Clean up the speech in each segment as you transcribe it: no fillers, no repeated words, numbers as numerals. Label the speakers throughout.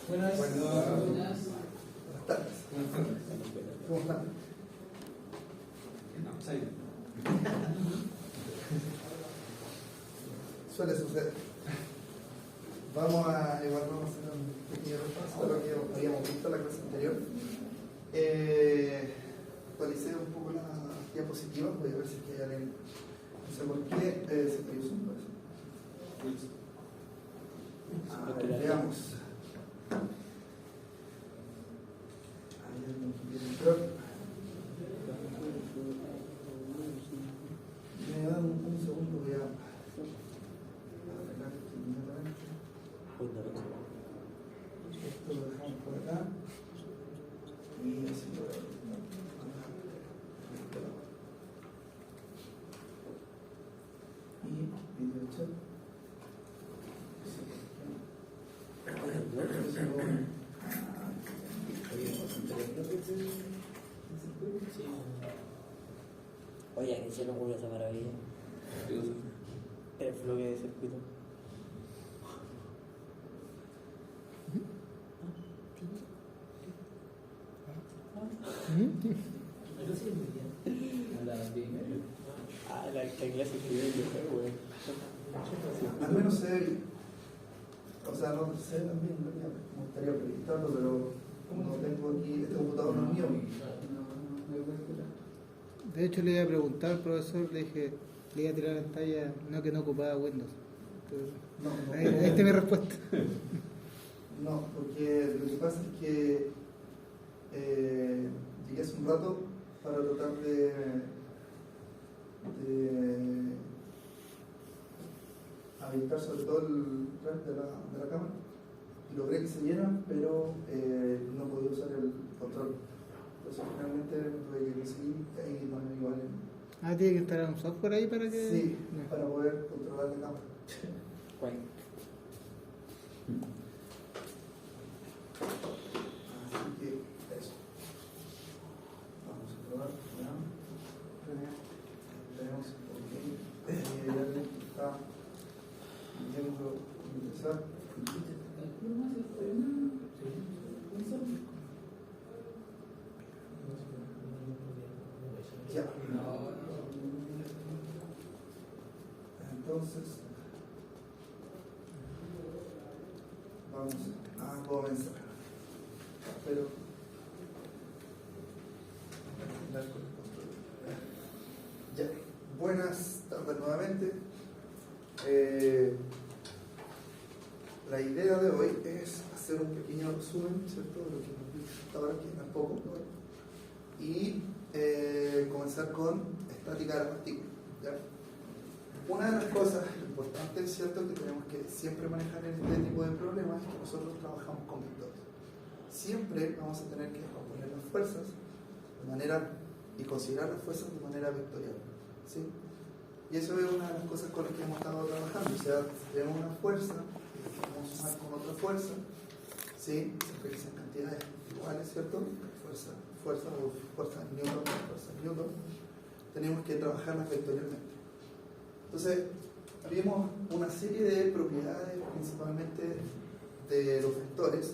Speaker 1: Buenas.
Speaker 2: Buenas tardes. ¿Cómo están? Suele suceder. Vamos a hacer un pequeño repaso de lo que habíamos visto en la clase anterior. Actualicé un poco las diapositivas, voy a ver si es que hay alguien, no sé por qué se cayó su eso. Veamos. Hay alguien que quiere entrar. Me dan un segundo, voy a arreglar esto inmediatamente. Esto lo dejamos por acá. Y así lo veo. Y video chat.
Speaker 3: Oye, ¿a quién se le ocurrió esa maravilla? El bloque de circuito. Ah, la clase escribió el juego, güey.
Speaker 2: Al menos sé, o sea, no sé también, me gustaría proyectarlo, pero como no tengo aquí, este computador no es mío.
Speaker 1: De hecho, le iba a preguntar al profesor, le dije, le iba a tirar la pantalla, no que no ocupaba Windows.
Speaker 2: No,
Speaker 1: Ahí está mi respuesta.
Speaker 2: No, porque lo que pasa es que llegué hace un rato para tratar de habilitar sobre todo el drive de la cámara y logré que se llena, pero no podía usar el control. Entonces finalmente me tuve que conseguir y no me igual.
Speaker 1: Ah, tiene que instalar un software ahí para que...
Speaker 2: Sí,
Speaker 1: No.
Speaker 2: para poder controlar la cámara.
Speaker 3: ¿Cuál?
Speaker 2: Así que eso. Vamos a probar. Tenemos ya está viendo empezar. Ya. Entonces vamos a comenzar. Pero ya. Buenas tardes nuevamente. La idea de hoy es hacer un pequeño resumen, ¿cierto?, de lo que hemos visto hasta ahora, que tampoco, y comenzar con estática de la partícula. ¿Ya? Una de las cosas importantes, ¿cierto?, que tenemos que siempre manejar en este tipo de problemas es que nosotros trabajamos con vectores. Siempre vamos a tener que componer las fuerzas de manera y considerar las fuerzas de manera vectorial, ¿sí? Y eso es una de las cosas con las que hemos estado trabajando. O sea, tenemos una fuerza que vamos a sumar con otra fuerza, ¿sí?, siempre que sean cantidades iguales, ¿cierto? Fuerza Newton, tenemos que trabajarlas vectorialmente. Entonces, vimos una serie de propiedades, principalmente de los vectores.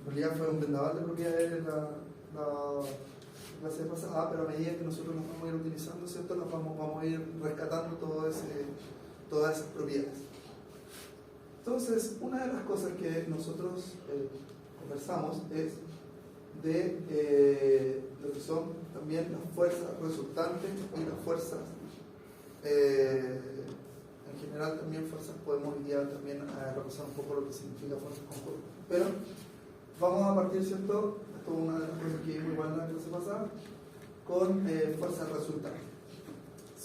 Speaker 2: En realidad fue un vendaval de propiedades en la clase pasada, pero a medida que nosotros las vamos a ir utilizando, ¿cierto?, las vamos a ir rescatando todas esas propiedades. Entonces, una de las cosas que nosotros conversamos es de lo que son también las fuerzas resultantes y las fuerzas en general. También fuerzas podemos hoy día también repasar un poco lo que significa fuerzas conjuntas, pero vamos a partir, ¿cierto?, esto es una de las cosas que vimos igual en la clase pasada, con fuerzas resultantes.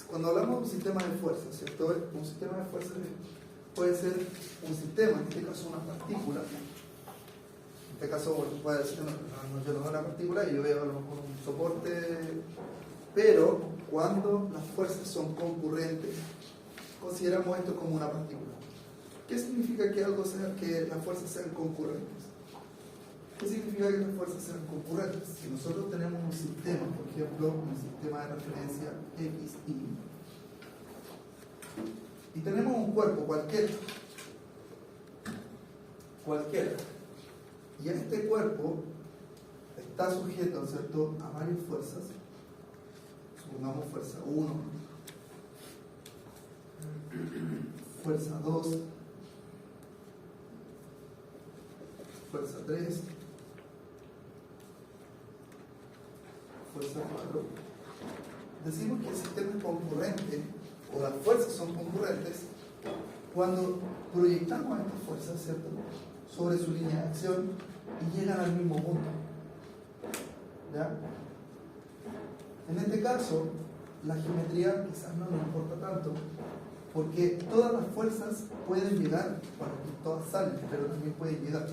Speaker 2: Cuando hablamos de un sistema de fuerzas, ¿cierto?, un sistema de fuerzas puede ser un sistema, en este caso una partícula. En este caso puede ser yo tengo una partícula y yo veo a lo mejor un soporte, pero cuando las fuerzas son concurrentes, consideramos esto como una partícula. ¿Qué significa que las fuerzas sean concurrentes? ¿Qué significa que las fuerzas sean concurrentes? Si nosotros tenemos un sistema, por ejemplo, un sistema de referencia XY, y tenemos un cuerpo cualquiera, Y este cuerpo está sujeto, ¿cierto?, a varias fuerzas. Supongamos fuerza 1, fuerza 2, fuerza 3, fuerza 4. Decimos que el sistema es concurrente, o las fuerzas son concurrentes, cuando proyectamos a estas fuerzas, ¿cierto?, sobre su línea de acción y llegan al mismo punto. ¿Ya? En este caso, la geometría quizás no nos importa tanto, porque todas las fuerzas pueden llegar, bueno, todas salen, pero también pueden llegar.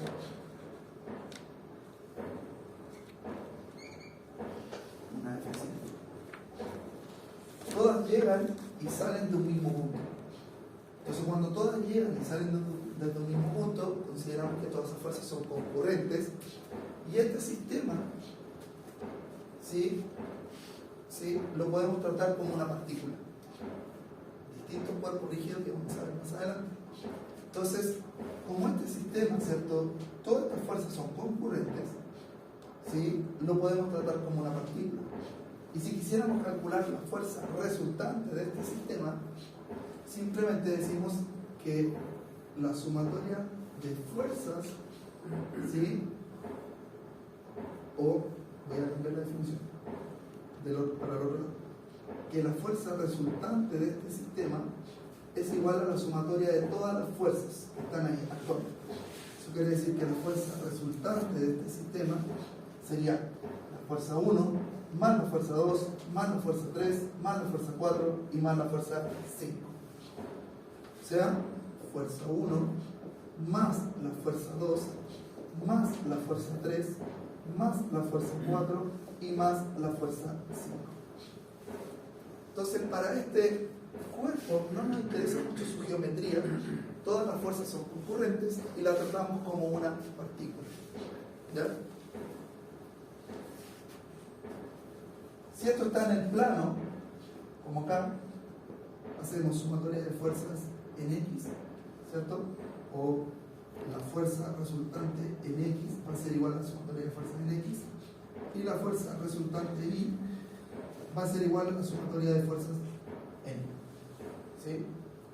Speaker 2: Una defensiva. Todas llegan y salen de un mismo punto. Entonces, cuando todas llegan y salen desde un mismo punto, consideramos que todas esas fuerzas son concurrentes, y este sistema, ¿sí?, lo podemos tratar como una partícula. Distintos cuerpos rígidos que vamos a ver más adelante. Entonces, como este sistema, ¿cierto?, todas estas fuerzas son concurrentes, ¿sí?, lo podemos tratar como una partícula. Y si quisiéramos calcular la fuerza resultante de este sistema, simplemente decimos que la sumatoria de fuerzas, ¿sí?, o voy a cambiar la definición para el otro lado, que la fuerza resultante de este sistema es igual a la sumatoria de todas las fuerzas que están ahí actuando. Eso quiere decir que la fuerza resultante de este sistema sería la fuerza 1 más la fuerza 2 más la fuerza 3 más la fuerza 4 y más la fuerza 5. O sea, fuerza 1 más la fuerza 2 más la fuerza 3 más la fuerza 4 y más la fuerza 5. Entonces, para este cuerpo no nos interesa mucho su geometría, todas las fuerzas son concurrentes y la tratamos como una partícula. ¿Ya? Si esto está en el plano, como acá, hacemos sumatoria de fuerzas en X, ¿cierto? O la fuerza resultante en X va a ser igual a la sumatoria de fuerzas en X, y la fuerza resultante Y va a ser igual a la sumatoria de fuerzas N. ¿Sí?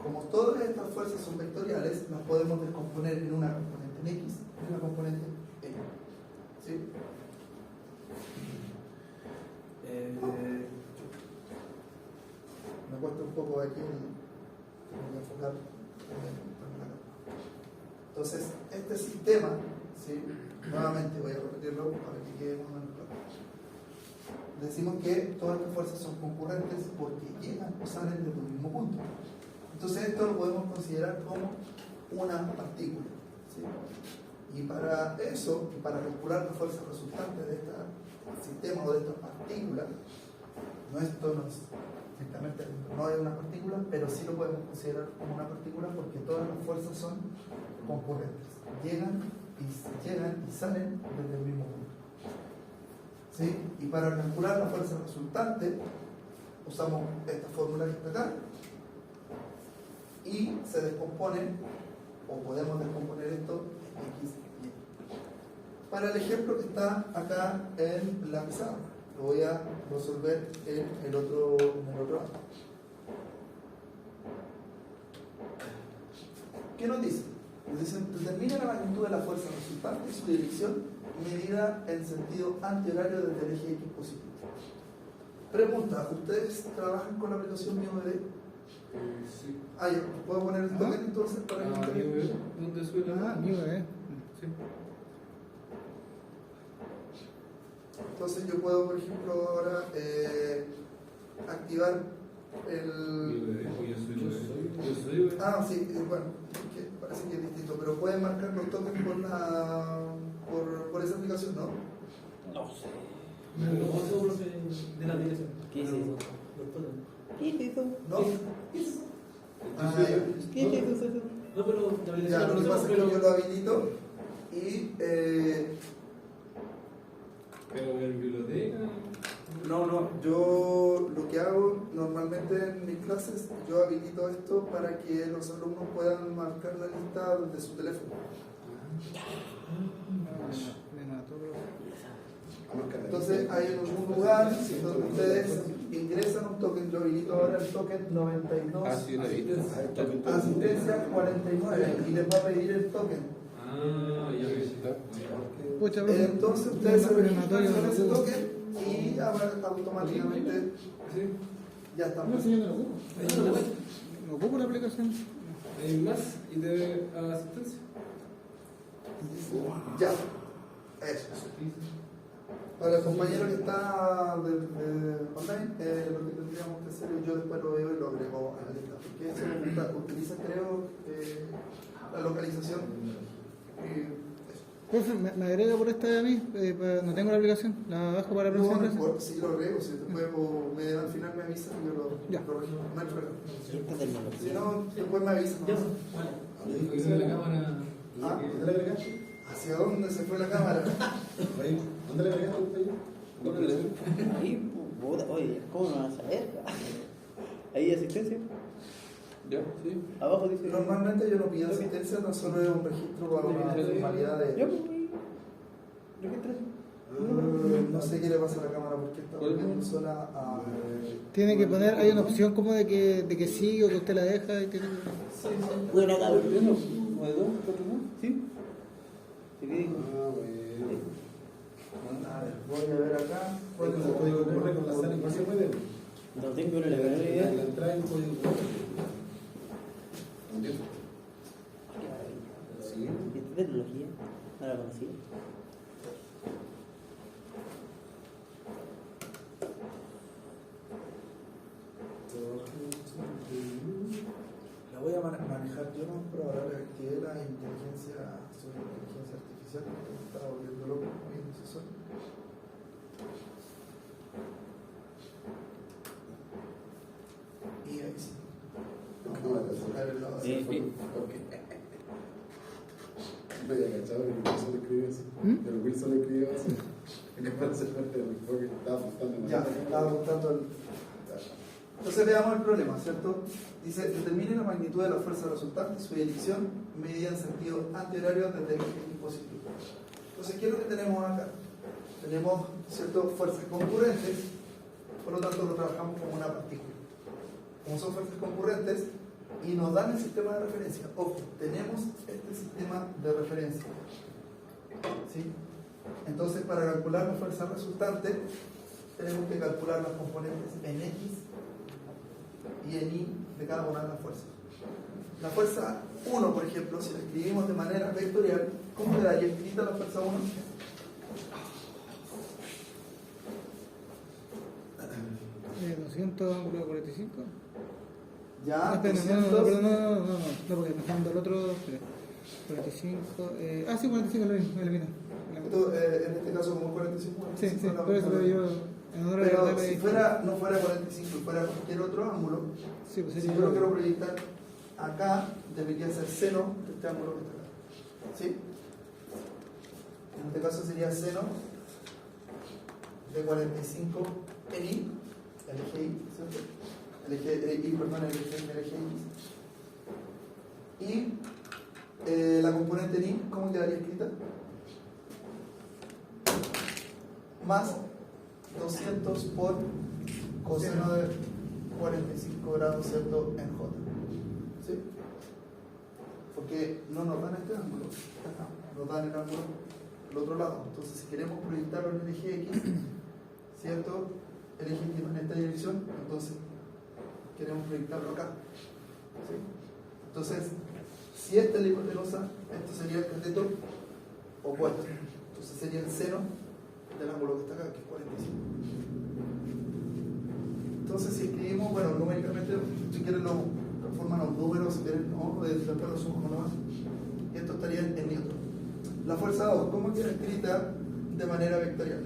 Speaker 2: Como todas estas fuerzas son vectoriales, las podemos descomponer en una componente en X y una componente N. ¿Sí? Me cuesta un poco aquí, voy a enfocar. Entonces, este sistema, ¿sí?, nuevamente voy a repetirlo para que quede más o menos claro. Decimos que todas estas fuerzas son concurrentes porque llegan o salen desde el mismo punto. Entonces, esto lo podemos considerar como una partícula, ¿sí? Y para eso, para calcular la fuerza resultante de este sistema o de esta partícula, esto no es estrictamente no es una partícula, pero sí lo podemos considerar como una partícula porque todas las fuerzas son concurrentes. Llegan y salen desde el mismo punto. ¿Sí? Y para calcular la fuerza resultante, usamos esta fórmula que está acá y se descompone, o podemos descomponer esto en X y Y. Para el ejemplo que está acá en la pizarra, lo voy a resolver en el otro lado. ¿Qué nos dice? Nos dicen, determina la magnitud de la fuerza resultante y su dirección medida en sentido antihorario desde el eje X positivo. Pregunta, ¿ustedes trabajan con la aplicación MioBD?
Speaker 4: Sí.
Speaker 2: Ya, ¿puedo poner el token entonces para que
Speaker 4: ¿Dónde suena?
Speaker 1: MioBD.
Speaker 4: Sí.
Speaker 2: Entonces yo puedo, por ejemplo, ahora activar el...
Speaker 4: Yo soy.
Speaker 2: Sí, bueno, que parece que es distinto, pero pueden marcar los tokens por esa aplicación, ¿no?
Speaker 3: No sé.
Speaker 5: De la dirección.
Speaker 3: ¿Qué es eso?
Speaker 5: ¿Qué es eso?
Speaker 2: ¿No?
Speaker 5: ¿Qué es eso?
Speaker 2: Ya.
Speaker 5: ¿Qué es eso? No, pero la
Speaker 2: Ya,
Speaker 5: dirección
Speaker 2: lo que
Speaker 5: no
Speaker 2: pasa es que yo lo habilito y...
Speaker 4: Pero en biblioteca.
Speaker 2: No, yo lo que hago normalmente en mis clases, yo habilito esto para que los alumnos puedan marcar la lista desde su teléfono. hay en algún lugar donde ustedes ingresan un token. Yo habilito ahora el token 92.
Speaker 4: Ah, sí, lo viste.
Speaker 2: Asistencia 49 y les va a pedir el token.
Speaker 4: Ah, ya me visita.
Speaker 1: Pucha, profe.
Speaker 2: Entonces ustedes se
Speaker 1: No,
Speaker 2: registran
Speaker 1: no,
Speaker 2: con ese
Speaker 1: no.
Speaker 2: token y automáticamente
Speaker 4: Sí.
Speaker 2: ya está.
Speaker 1: No, si yo no lo ocupo. No ocupo la aplicación.
Speaker 4: Hay más y de asistencia.
Speaker 2: Ya. Eso. Para el compañero que está online, lo que tendríamos que hacer, yo después lo veo y lo agrego a la lista. Porque eso utiliza, creo, la localización. Y eso.
Speaker 1: Profe, me agrega por esta de a mí, no tengo la aplicación, la bajo para la próxima clase.
Speaker 2: Sí, lo agrego. Si después al final me avisan y yo
Speaker 1: Ya.
Speaker 2: lo corrijo. No hay problema.
Speaker 3: Y esta tecnología.
Speaker 2: Si no, después me avisan.
Speaker 5: Yo,
Speaker 2: ¿No?
Speaker 5: vale.
Speaker 4: Dijo que se la cámara.
Speaker 2: Ah,
Speaker 6: ¿Dónde le agregaste?
Speaker 2: ¿hacia dónde se fue la cámara?
Speaker 6: Ahí. ¿Dónde le agregaste usted?
Speaker 3: Ahí, puta, oye, ¿cómo no vas a saber? Ahí asistencia.
Speaker 4: Ya, sí.
Speaker 3: Abajo dice.
Speaker 2: Normalmente yo no pido asistencia, no solo es un registro para una formalidad de...
Speaker 3: Yo, pues, registra.
Speaker 2: No sé qué le pasa a la cámara porque está
Speaker 4: ¿Cuál?
Speaker 2: volviendo sola a...
Speaker 1: Tiene que poner, hay una opción como de que sigue o que usted la deja. Y tiene que...
Speaker 3: Buena cabrón. ¿O de dos? ¿Cuatro más? Sí. ¿Sí que digo?
Speaker 2: A ver, voy a ver acá.
Speaker 6: ¿Cuál es el código que corre con la sala? ¿Cuál se puede?
Speaker 3: No tengo ni la menor idea.
Speaker 6: La entrada en código que corre. Sí.
Speaker 3: ¿Esta tecnología? No la conocía.
Speaker 2: La voy a manejar yo, ¿no? Pero ahora le activé la inteligencia artificial, que me estaba volviendo loco viendo ese sol. Y ahí sí. Vamos a enfocar el lado hacia afuera.
Speaker 6: No había cachado que Wilson le escribió así. Pero Wilson le escribió así. Que parece parte del enfoque que estaba apuntando.
Speaker 2: Ya, estaba apuntando el... Entonces veamos el problema, ¿cierto? Dice, determine la magnitud de la fuerza resultante y su dirección medida en sentido antihorario desde el dispositivo. Entonces, ¿qué es lo que tenemos acá? Tenemos, ¿cierto?, fuerzas concurrentes, por lo tanto lo trabajamos como una partícula. Como son fuerzas concurrentes y nos dan el sistema de referencia. Ojo, tenemos este sistema de referencia. ¿Sí? Entonces, para calcular la fuerza resultante, tenemos que calcular las componentes en X y en Y de cada una de las fuerzas. La fuerza 1, por ejemplo, si la escribimos de manera vectorial, ¿cómo quedaría escrita la fuerza 1?
Speaker 1: Eh, 200 ángulo 45.
Speaker 2: Ya,
Speaker 1: Ah, espera,
Speaker 2: 200.
Speaker 1: no, porque me está dando el otro. Espera. 45. Sí, 45 lo mismo, elimina.
Speaker 2: Esto, en este caso, como 45.
Speaker 1: Sí, por eso pero yo. En honor a
Speaker 2: Pero
Speaker 1: la
Speaker 2: si no fuera 45 y fuera cualquier otro ángulo,
Speaker 1: sí, pues
Speaker 2: si
Speaker 1: sería
Speaker 2: yo lo quiero proyectar acá, debería ser seno de este ángulo que está acá. ¿Sí? En este caso sería seno de 45 en Y, el eje Y, ¿cierto? El eje Y, perdón, el eje Y. Y la componente en Y, ¿cómo quedaría escrita? Más 200 por coseno de 45 grados, ¿cierto? En J. ¿Sí? Porque no nos dan este ángulo, nos dan el ángulo del otro lado. Entonces, si queremos proyectarlo en el eje X, ¿cierto? El eje X va en esta dirección, entonces queremos proyectarlo acá. ¿Sí? Entonces, si esta es la hipotenusa, esto sería el cateto opuesto. Entonces sería el seno del ángulo que está acá, que es 45. Entonces, si escribimos, bueno, numéricamente, si quieren lo transforman a un número, si quieren, no, después lo sumamos nomás. Y esto estaría en newton. La fuerza 2, ¿cómo queda escrita de manera vectorial?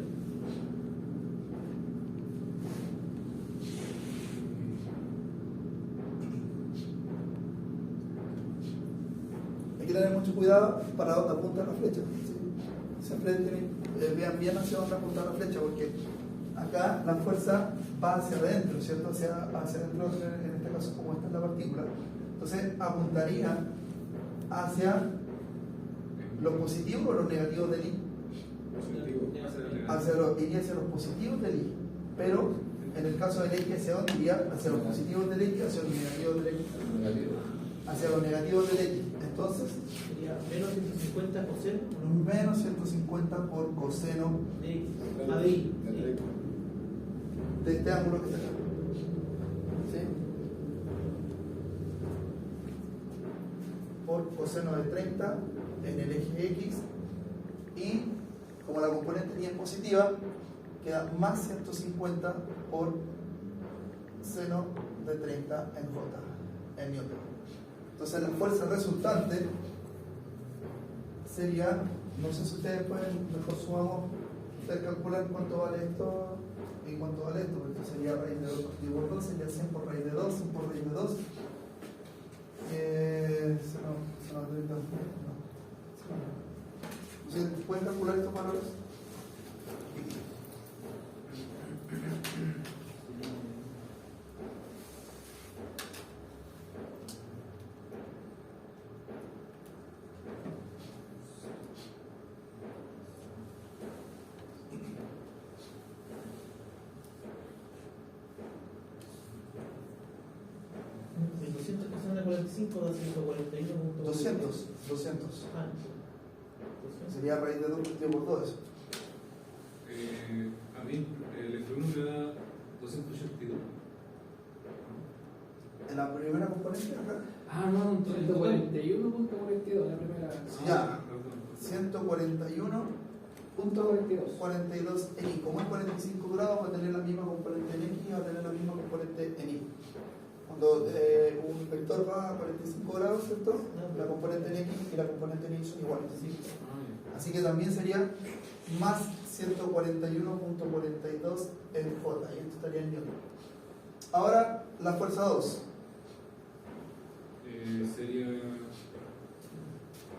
Speaker 2: Hay que tener mucho cuidado para dónde apunta la flecha. ¿Sí? Siempre vean bien hacia dónde apunta la flecha, porque acá la fuerza va hacia adentro, ¿cierto? Hacia adentro, en este caso, como esta es la partícula. Entonces, apuntaría hacia los positivos o los negativos del I.
Speaker 6: Positivo.
Speaker 2: iría hacia los positivos del Y, pero en el caso del X hacia dónde iría, hacia los positivos del X, hacia los negativos del X, hacia los negativos del X. Entonces,
Speaker 5: Sería menos 150 coseno
Speaker 2: menos 150 por coseno
Speaker 5: de X. Ah, de Y.
Speaker 2: de este ángulo que está acá. ¿Sí? Por coseno de 30 en el eje X, y como la componente Y es positiva, queda más 150 por seno de 30 en J, en Newton. Entonces la fuerza resultante sería, no sé si ustedes pueden, mejor sumamos, ustedes calculan cuánto vale esto y cuánto vale esto, porque sería raíz de 2 partido por 2, sería 100 por raíz de 2, 100 por raíz de 2. ¿Pueden calcular estos valores?
Speaker 5: El 200 coseno de 45 da 141.
Speaker 2: 200.
Speaker 5: Ah,
Speaker 2: Sería raíz de 2 partido por 2 eso.
Speaker 4: A mí el F1 me da 282.
Speaker 2: En la primera componente acá,
Speaker 4: Ah, no, 141.42, la primera.
Speaker 2: Ya.
Speaker 4: Perdón.
Speaker 2: 141.42 en Y. Como es 45 grados, va a tener la misma componente en X y va a tener la misma componente en Y. Cuando un vector va a 45 grados, ¿cierto? La componente en X y la componente en Y son iguales. ¿Sí? Así que también sería más 141.42 en J, y esto estaría en Newton. Ahora la fuerza 2.
Speaker 4: Sería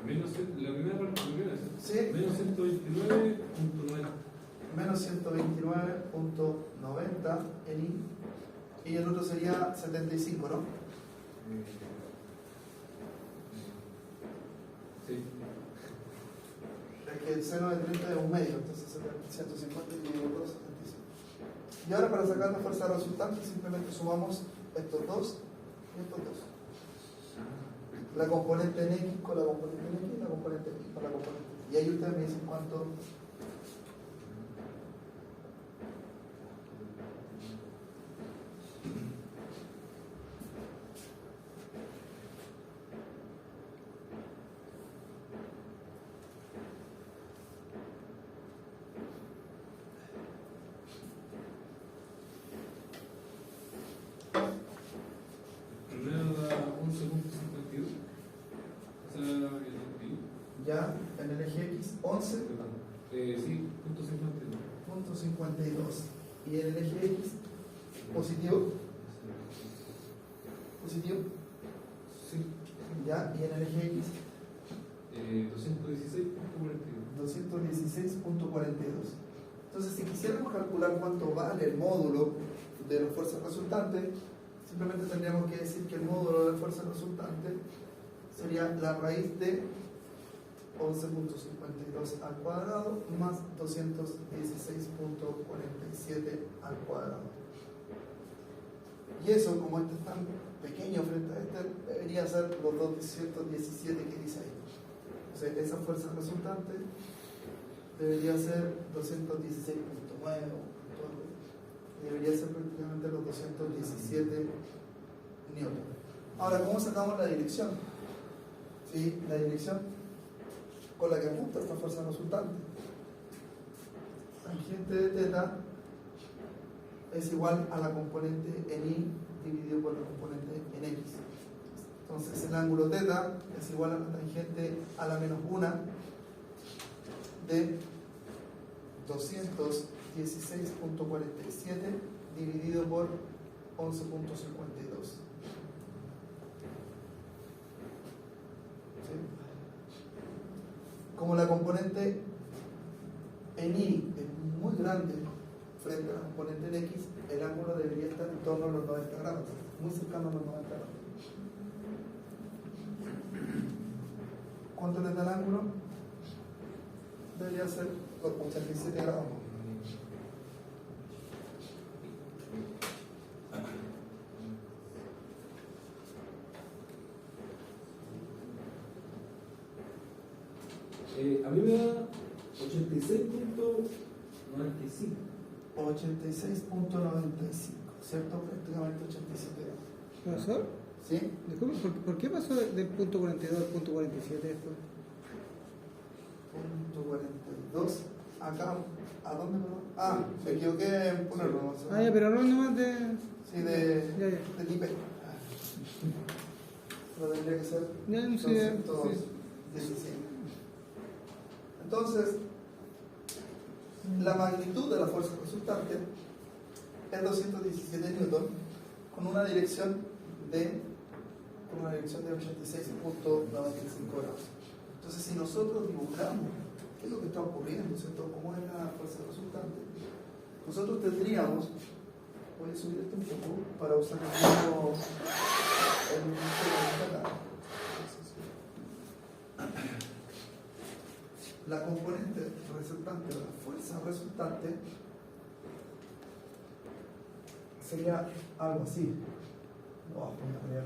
Speaker 4: menos la primera parte,
Speaker 2: ¿Sí?
Speaker 4: menos 129.90.
Speaker 2: Menos 129.90 en Y, y el otro sería 75, ¿no?
Speaker 4: Sí.
Speaker 2: Es que el seno de 30 es un medio, entonces 150 dividido por 75. Y ahora para sacar la fuerza resultante simplemente sumamos estos dos y estos dos. La componente en X con la componente en X y la componente en Y con la componente en Y. Y ahí ustedes me dicen cuánto.
Speaker 4: Primero da 11.52. O sea,
Speaker 2: Ya en el eje X 11.52
Speaker 4: sí, punto 52.
Speaker 2: y en el eje X positivo, positivo,
Speaker 4: Sí.
Speaker 2: ya, y en el eje X
Speaker 4: 216.42.
Speaker 2: 216.42. Entonces, si quisiéramos calcular cuánto vale el módulo de la fuerza resultante, simplemente tendríamos que decir que el módulo de la fuerza resultante sería la raíz de 11.52 al cuadrado más 216.47 al cuadrado. Y eso, como este es tan pequeño frente a este, debería ser los 217 que dice ahí. O sea, esa fuerza resultante debería ser 216.9, debería ser prácticamente los 217 newton. Ahora, ¿cómo sacamos la dirección? ¿Sí? La dirección con la que apunta esta fuerza resultante. Tangente de teta es igual a la componente en Y dividido por la componente en X. Entonces el ángulo teta es igual a la tangente a la menos 1 de 216.47 dividido por 11.52. ¿Sí? Como la componente en Y es muy grande frente a la componente en X, el ángulo debería estar en torno a los 90 grados, muy cercano a los 90 grados. ¿Cuánto le da el ángulo? debería ser 87 grados.
Speaker 4: A mí me da 86.95.
Speaker 2: 86.95, ¿cierto? Prácticamente 87 grados.
Speaker 1: ¿Profesor?
Speaker 2: ¿Sí?
Speaker 1: Disculpe, ¿por qué pasó del punto 42 al punto 47 después?
Speaker 2: Punto 42. Acá, ¿a dónde, perdón? Ah, me equivoqué en ponerlo. ¿No?
Speaker 1: Ah, ya, pero no nomás de...
Speaker 2: Sí, de
Speaker 1: Ya, ya.
Speaker 2: Tipe. Pero tendría que ser
Speaker 1: Ya, no sé.
Speaker 2: 217. Entonces, la magnitud de la fuerza resultante es 217 newton con una dirección de 86.95 grados. Entonces, si nosotros dibujamos qué es lo que está ocurriendo, ¿cierto? ¿Cómo es la fuerza resultante? Nosotros tendríamos, voy a subir esto un poco para usar el mismo acá. La componente resultante, la fuerza resultante, sería algo así. No, voy a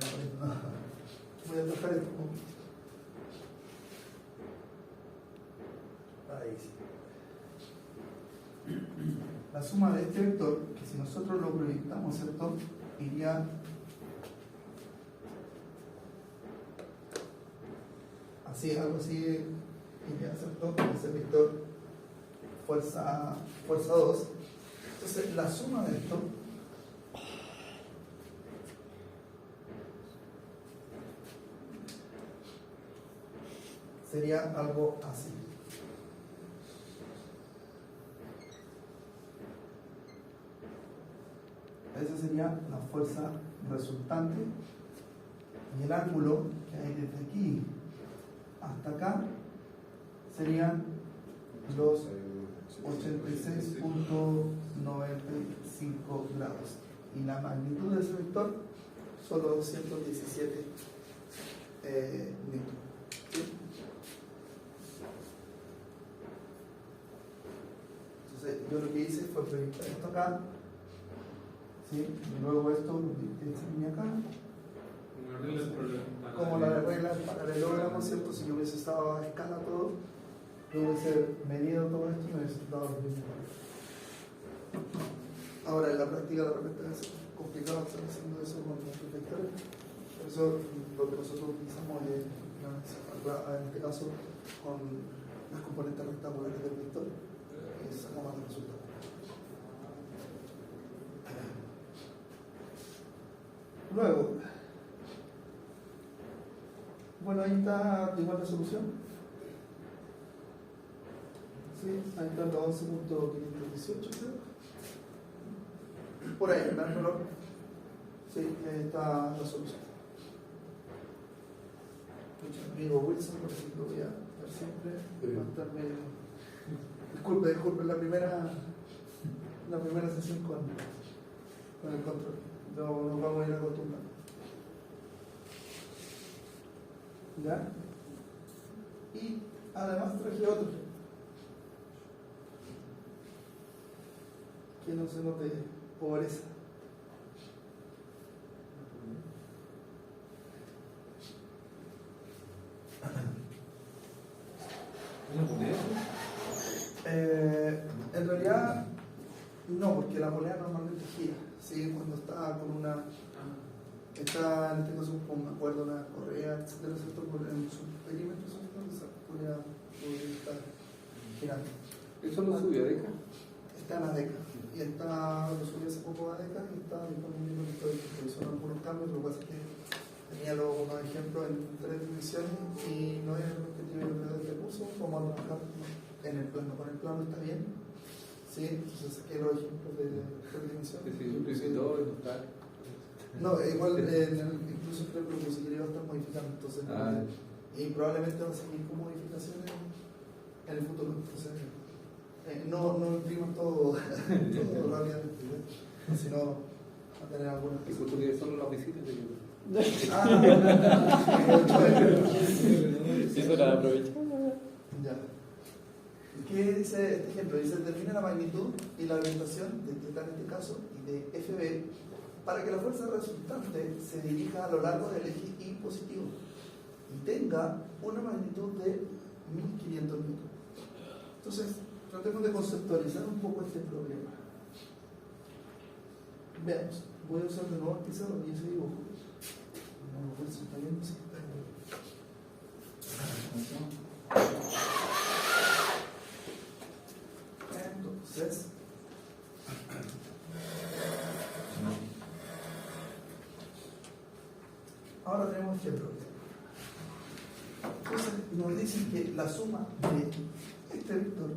Speaker 2: tocar esto. Ahí sí. La suma de este vector, que si nosotros lo proyectamos, ¿cierto? Iría así, algo así, iría, ¿cierto? Ese vector fuerza 2. Entonces, la suma de esto sería algo así. Esa sería la fuerza resultante y el ángulo que hay desde aquí hasta acá serían los 86.95 grados y la magnitud de ese vector son los 217 newton. ¿Sí? Entonces yo lo que hice fue proyectar esto acá. ¿Sí? Y luego esto, esta línea acá, como la regla del paralelogramo, ¿cierto? Si yo hubiese estado a escala todo, yo hubiese medido todo esto y me hubiese dado los mismos valores. Ahora, en la práctica de repente es complicado estar haciendo eso con nuestros vectores. Por eso lo que nosotros utilizamos es, en este caso, con las componentes rectangulares del vector, y sacamos el resultado. Luego, bueno, ahí está igual la solución. Sí, ahí está el 11.518, creo. Por ahí, ¿verdad, color? Sí, ahí está la solución. Mucho amigo Wilson, por ejemplo, voy a estar siempre. Va a estar medio... Disculpe, la primera sesión con el control. Nos vamos a ir acostumbrando. ¿Ya? Y además traje otro. Que no se note pobreza.
Speaker 4: ¿Una moneda?
Speaker 2: En realidad, no, porque la polea normalmente gira. Sí, cuando está con una. Está en este caso con, me acuerdo, una correa, etcétera, ¿cierto? En su perímetro, ¿cierto? Esa polea podría estar girando.
Speaker 6: ¿Eso lo subió a Deca?
Speaker 2: Está en la DECA. Y está, lo subí hace poco a DECA y está disponible en todo esto. Son algunos cambios, lo que pasa es que tenía luego unos ejemplos en 3 divisiones y no era el objetivo de este curso. Vamos a trabajar en el plano. Con el plano está bien. Sí, entonces saqué los ejemplos de 3 dimensiones. No, igual, incluso creo que lo seguiría va a estar modificando. Entonces, y probablemente va a seguir con modificaciones en el futuro. Entonces, no impriman todo rápidamente, sino a tener algunas
Speaker 6: ¿Y justo que son las visitas de YouTube?
Speaker 3: Eso la aprovecho.
Speaker 2: Ya. ¿qué dice este ejemplo? Dice, determina la magnitud y la orientación de θ en este caso y de FB para que la fuerza resultante se dirija a lo largo del eje Y positivo y tenga una magnitud de 1500 newton. Entonces, tratemos de conceptualizar un poco este problema. Veamos, voy a usar de nuevo el pizarro y ese dibujo. No me acuerdo si está bien, sí, está bien. Entonces, ahora tenemos este problema. Entonces nos dicen que la suma de este vector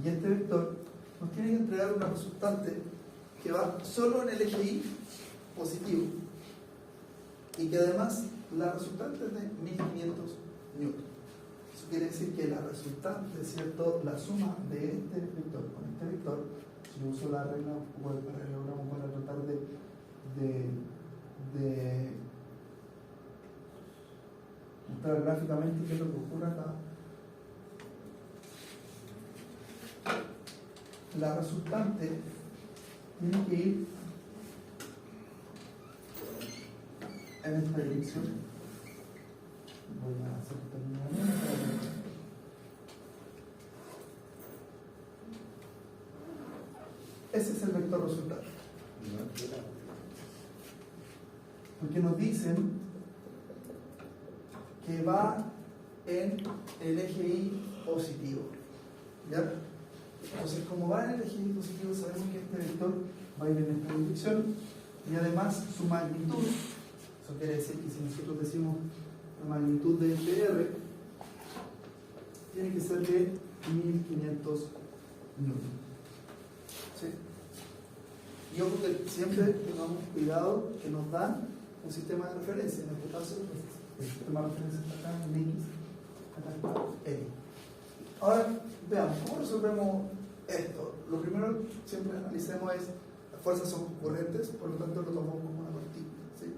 Speaker 2: y este vector nos tiene que entregar una resultante que va solo en el eje Y positivo y que además la resultante es de 1500 newton. Eso quiere decir que la resultante, ¿cierto? La suma de este vector con este vector, si yo uso la regla o el paralelogramo para tratar de mostrar gráficamente qué es lo que ocurre acá, la resultante tiene que ir en esta dirección. Voy a hacer terminalmente. Ese es el vector resultante. Porque nos dicen que va en el eje Y positivo. ¿Ya? Entonces, como va en el eje Y positivo, sabemos que este vector va a ir en esta dirección y además su magnitud, eso quiere decir que si nosotros decimos la magnitud de FR, tiene que ser de 1500 newton. ¿Sí? Y ojo que siempre tengamos cuidado que nos dan un sistema de referencia. En este caso, el sistema de referencia está acá en X, acá está Y. Ahora, veamos, ¿cómo resolvemos esto? Lo primero que siempre analicemos es, las fuerzas son concurrentes, por lo tanto lo tomamos como una partícula, ¿sí?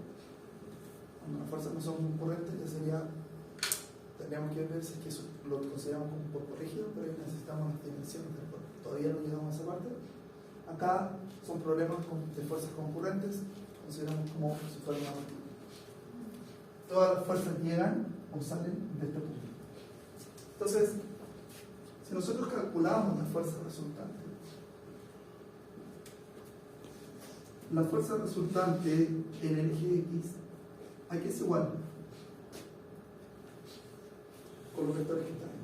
Speaker 2: Cuando las fuerzas no son concurrentes, ya sería, tendríamos que ver si es que eso lo consideramos como un cuerpo rígido, pero ahí necesitamos las dimensiones del cuerpo. Todavía no llegamos a esa parte. Acá son problemas de fuerzas concurrentes, consideramos como si fuera una partícula. Todas las fuerzas llegan o salen de este punto. Entonces, si nosotros calculamos la fuerza resultante, la fuerza resultante en el eje X aquí es igual con los vectores que están ahí.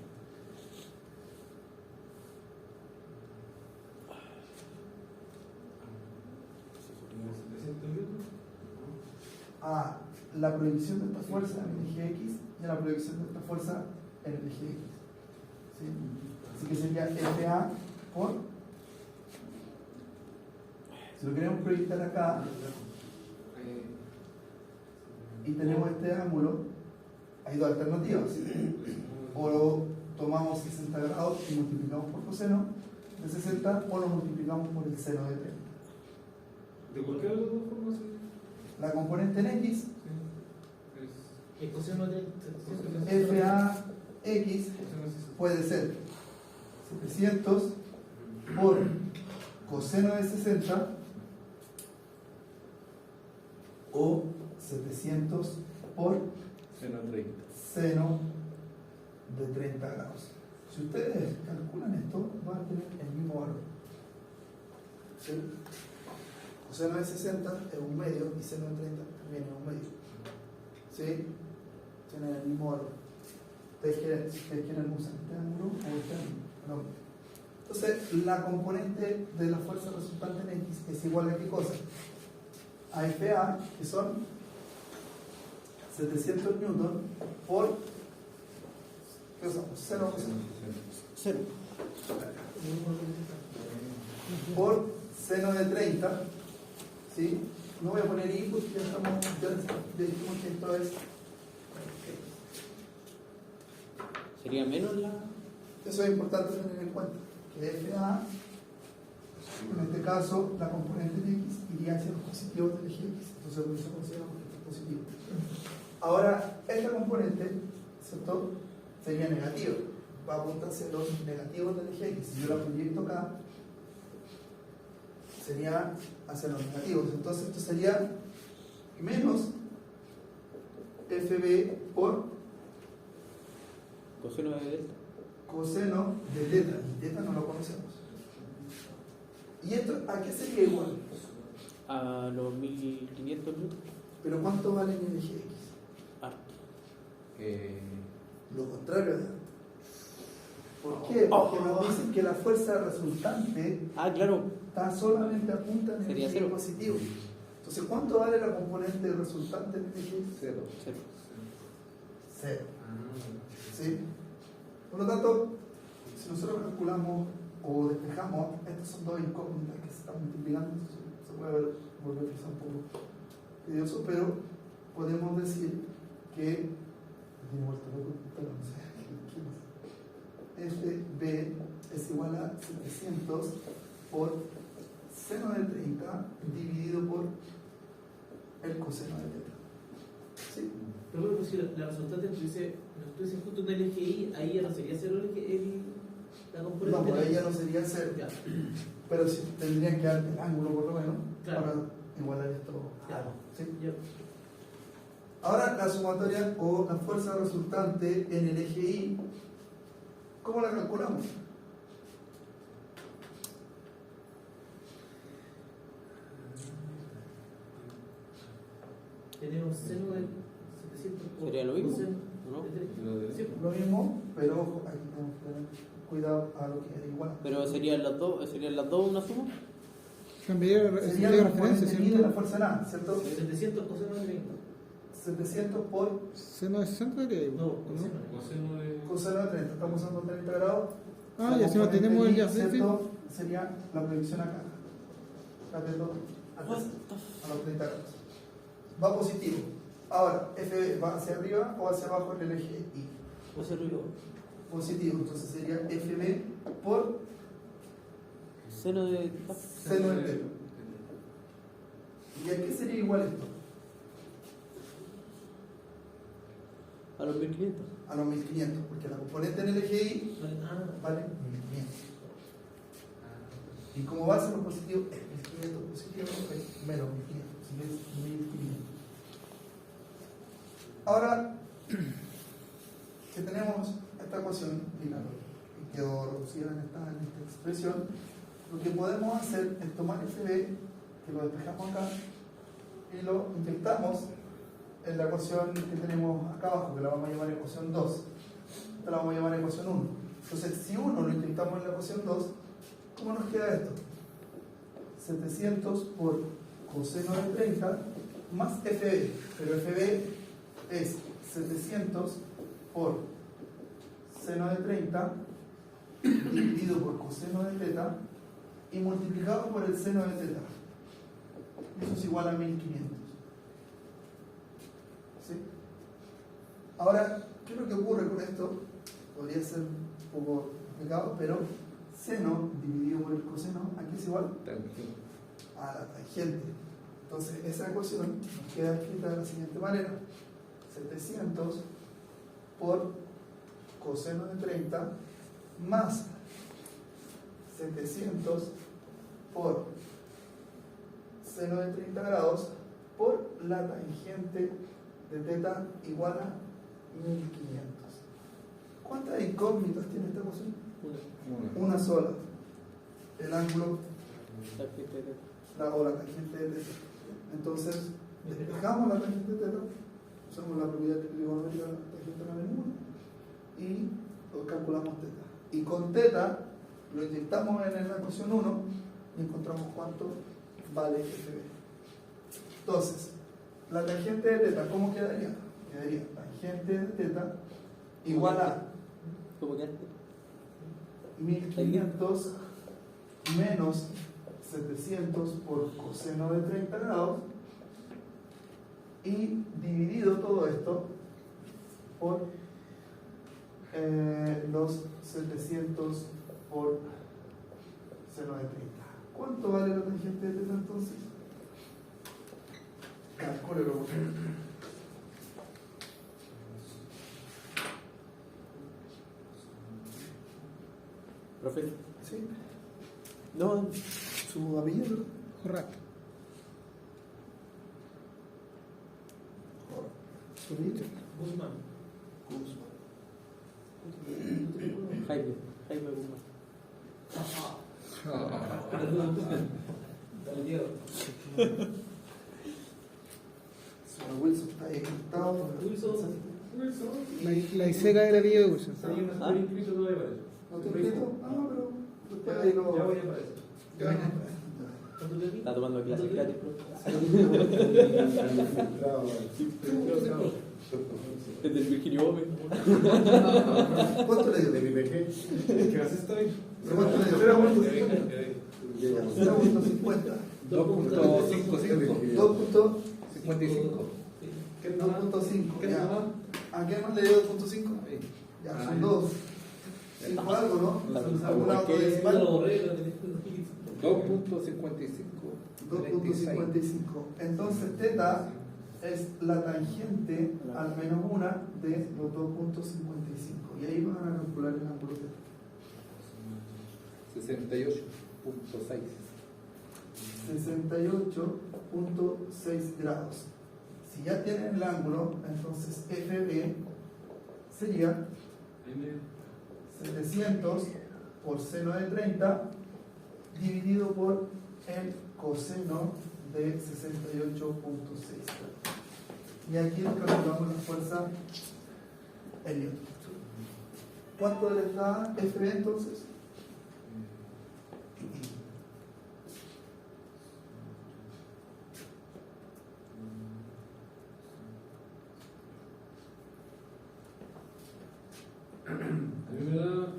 Speaker 2: A la proyección de esta fuerza en el eje X y a la proyección de esta fuerza en el eje X. ¿Sí? Así que sería FA por, si lo queremos proyectar acá y tenemos este ángulo, hay dos alternativas: o tomamos 60 grados y multiplicamos por coseno de 60, o lo multiplicamos por el seno de 30.
Speaker 6: ¿De cualquiera de las dos formas?
Speaker 2: La componente en X,
Speaker 5: El coseno de
Speaker 2: FAX, puede ser 700 por coseno de 60 o 700 por seno de 30 grados. Si ustedes calculan esto, van a tener el mismo valor. ¿Sí? Coseno de 60 es un medio y seno de 30 también es un medio. ¿Sí? Tienen el mismo valor. Ustedes quieren usar este ángulo o este ángulo. No. Entonces, la componente de la fuerza resultante en X es igual a qué cosa? A FA, que son 700 newton por, ¿qué usamos? 0 por seno de 30, ¿sí? No voy a poner I porque ya dijimos que esto es.
Speaker 3: ¿Sería menos la...?
Speaker 2: Eso es importante tener en cuenta, que FA, en este caso, la componente de X iría hacia los positivos del eje X, entonces por eso consideramos que esto es positivo. Ahora, esta componente, ¿cierto?, sería negativa. va a apuntar hacia los negativos del eje X. Si yo la proyecto acá, sería hacia los negativos. Entonces esto sería menos FB por
Speaker 3: Coseno de delta.
Speaker 2: coseno de teta. Y teta no lo conocemos. ¿Y esto a qué sería igual?
Speaker 3: A los 1500 newtons.
Speaker 2: ¿Pero cuánto vale en el eje X?
Speaker 3: Harto.
Speaker 2: Lo contrario de harto. ¿Por qué? Porque nos dicen que la fuerza resultante
Speaker 3: Ah, claro.
Speaker 2: está solamente apunta en el
Speaker 3: Sería
Speaker 2: eje
Speaker 3: cero.
Speaker 2: positivo. Entonces, ¿cuánto vale la componente resultante en el eje X?
Speaker 6: Cero.
Speaker 3: Cero.
Speaker 2: Cero. ¿Sí? Por lo tanto, si nosotros calculamos o despejamos, estas son dos incógnitas que se están multiplicando, se puede volver quizá un poco tedioso, pero podemos decir que tiene vuelta loco, pero no sé, FB es igual a 700 por seno de 30 dividido por el coseno de teta. ¿Sí?
Speaker 5: Pero bueno, pues si la resultante tú dices justo en el eje Y, ahí ya no sería cero la componente.
Speaker 2: No, por ahí ya no sería cero.
Speaker 5: Ya.
Speaker 2: Pero sí tendrían que dar el ángulo por lo menos
Speaker 5: Claro.
Speaker 2: para igualar esto.
Speaker 5: Claro.
Speaker 2: ¿Sí?
Speaker 5: Ya.
Speaker 2: Ahora la sumatoria o la fuerza resultante en el eje Y, ¿cómo la calculamos?
Speaker 5: Tenemos seno de 700.
Speaker 3: ¿Sería lo mismo?
Speaker 5: Coseno
Speaker 3: ¿No?
Speaker 5: de 30. Sí,
Speaker 2: Lo mismo, pero ojo, aquí tenemos que tener cuidado a lo que es igual.
Speaker 3: Pero serían las dos una suma.
Speaker 1: Cambiaría
Speaker 2: Sería
Speaker 1: sería
Speaker 2: la
Speaker 1: referencia,
Speaker 2: componente mil de la
Speaker 1: ¿cierto?
Speaker 2: fuerza en A, ¿cierto?
Speaker 5: 700 coseno de 30.
Speaker 2: 700 por
Speaker 1: Seno de 60 sería igual,
Speaker 5: No,
Speaker 1: ¿no?
Speaker 5: coseno.
Speaker 2: coseno de 30. Estamos usando 30 grados.
Speaker 1: Ah,
Speaker 2: La
Speaker 1: ya si no
Speaker 2: componente
Speaker 1: tenemos el
Speaker 2: mil,
Speaker 1: ya, sí, sí.
Speaker 2: ¿cierto? Sería la proyección acá. Atento a los 30 grados. Va positivo. Ahora, FB va hacia arriba o hacia abajo en el eje Y.
Speaker 3: O sea, ruido.
Speaker 2: Positivo, entonces sería FB por
Speaker 3: Seno de.
Speaker 2: seno de teta. ¿Y a qué sería igual esto?
Speaker 3: A los 1500.
Speaker 2: A los 1500, porque la componente en el eje Y vale 1500. Y como base lo positivo es 1500 positivo, es menos 1500, si es 1500. Ahora que tenemos esta ecuación y quedó reducida en esta expresión, lo que podemos hacer es tomar FB, que lo despejamos acá, y lo inyectamos en la ecuación que tenemos acá abajo, que la vamos a llamar ecuación 2. Esta la vamos a llamar ecuación 1. Entonces, si 1 lo inyectamos en la ecuación 2, ¿cómo nos queda esto? 700 por coseno de 30 más FB, pero FB es 700 por seno de 30 dividido por coseno de teta y multiplicado por el seno de teta. Eso es igual a 1500. ¿Sí? Ahora, ¿qué es lo que ocurre con esto? Podría ser un poco complicado, pero seno dividido por el coseno, aquí es igual a la tangente. Entonces, esa ecuación nos queda escrita de la siguiente manera: 700 por coseno de 30 más 700 por seno de 30 grados por la tangente de teta igual a 1500. ¿Cuántas incógnitas tiene esta ecuación? Una sola. El ángulo o la tangente de teta. Entonces, despejamos la tangente de teta, usamos la propiedad trigonométrica de la tangente de la menor y calculamos teta. Y con teta lo inyectamos en la ecuación 1 y encontramos cuánto vale FB. Entonces, la tangente de teta, ¿cómo quedaría? Quedaría tangente de teta igual a
Speaker 3: ¿Cómo que antes?
Speaker 2: 1500 menos 700 por coseno de 30 grados y dividido todo esto por los 700 por seno de 30. ¿Cuánto vale la tangente de teta entonces? Calcúlelo por favor.
Speaker 3: Profe.
Speaker 2: ¿Sí?
Speaker 3: No,
Speaker 2: ¿Su apellido?
Speaker 1: Correcto.
Speaker 2: ¿Su apellido?
Speaker 5: Guzmán.
Speaker 2: Guzmán.
Speaker 3: Jaime Guzmán.
Speaker 5: Dale, Diego.
Speaker 2: Señor Wilson está ahí conectado.
Speaker 5: Wilson.
Speaker 1: La Iseca era el apellido de Wilson.
Speaker 5: Yo no estoy inscrito todavía para eso.
Speaker 2: ¿No te inscrito? Ah, pero después ahí lo...
Speaker 5: Ya voy a para eso. ¿Cuánto te
Speaker 3: Está tomando clases gratis, profe. Es del Virginio Gómez.
Speaker 2: ¿Cuánto le dio?
Speaker 6: De mi PG.
Speaker 4: ¿Qué haces esta vez?
Speaker 2: ¿Cuánto le dio? 0.50.
Speaker 1: 2.55.
Speaker 2: 2.5.
Speaker 4: ¿Qué
Speaker 2: Ya.
Speaker 4: nomás?
Speaker 2: ¿A qué más le dio 2.5? Ya, son 2. 5 algo, ¿no? ¿Algún lado
Speaker 5: Yo
Speaker 2: decimal?
Speaker 5: lo borré, lo tenés.
Speaker 1: 2.55.
Speaker 2: 2.55. Entonces, teta es la tangente al menos una de los 2.55. Y ahí van a calcular el ángulo teta.
Speaker 1: 68.6.
Speaker 2: 68.6 grados. Si ya tienen el ángulo, entonces FB sería 700 por seno de 30 dividido por el coseno de 68.6 grados. Y aquí nos calculamos la fuerza en newton. ¿Cuánto les da FB entonces?
Speaker 4: A mí me da 959.33.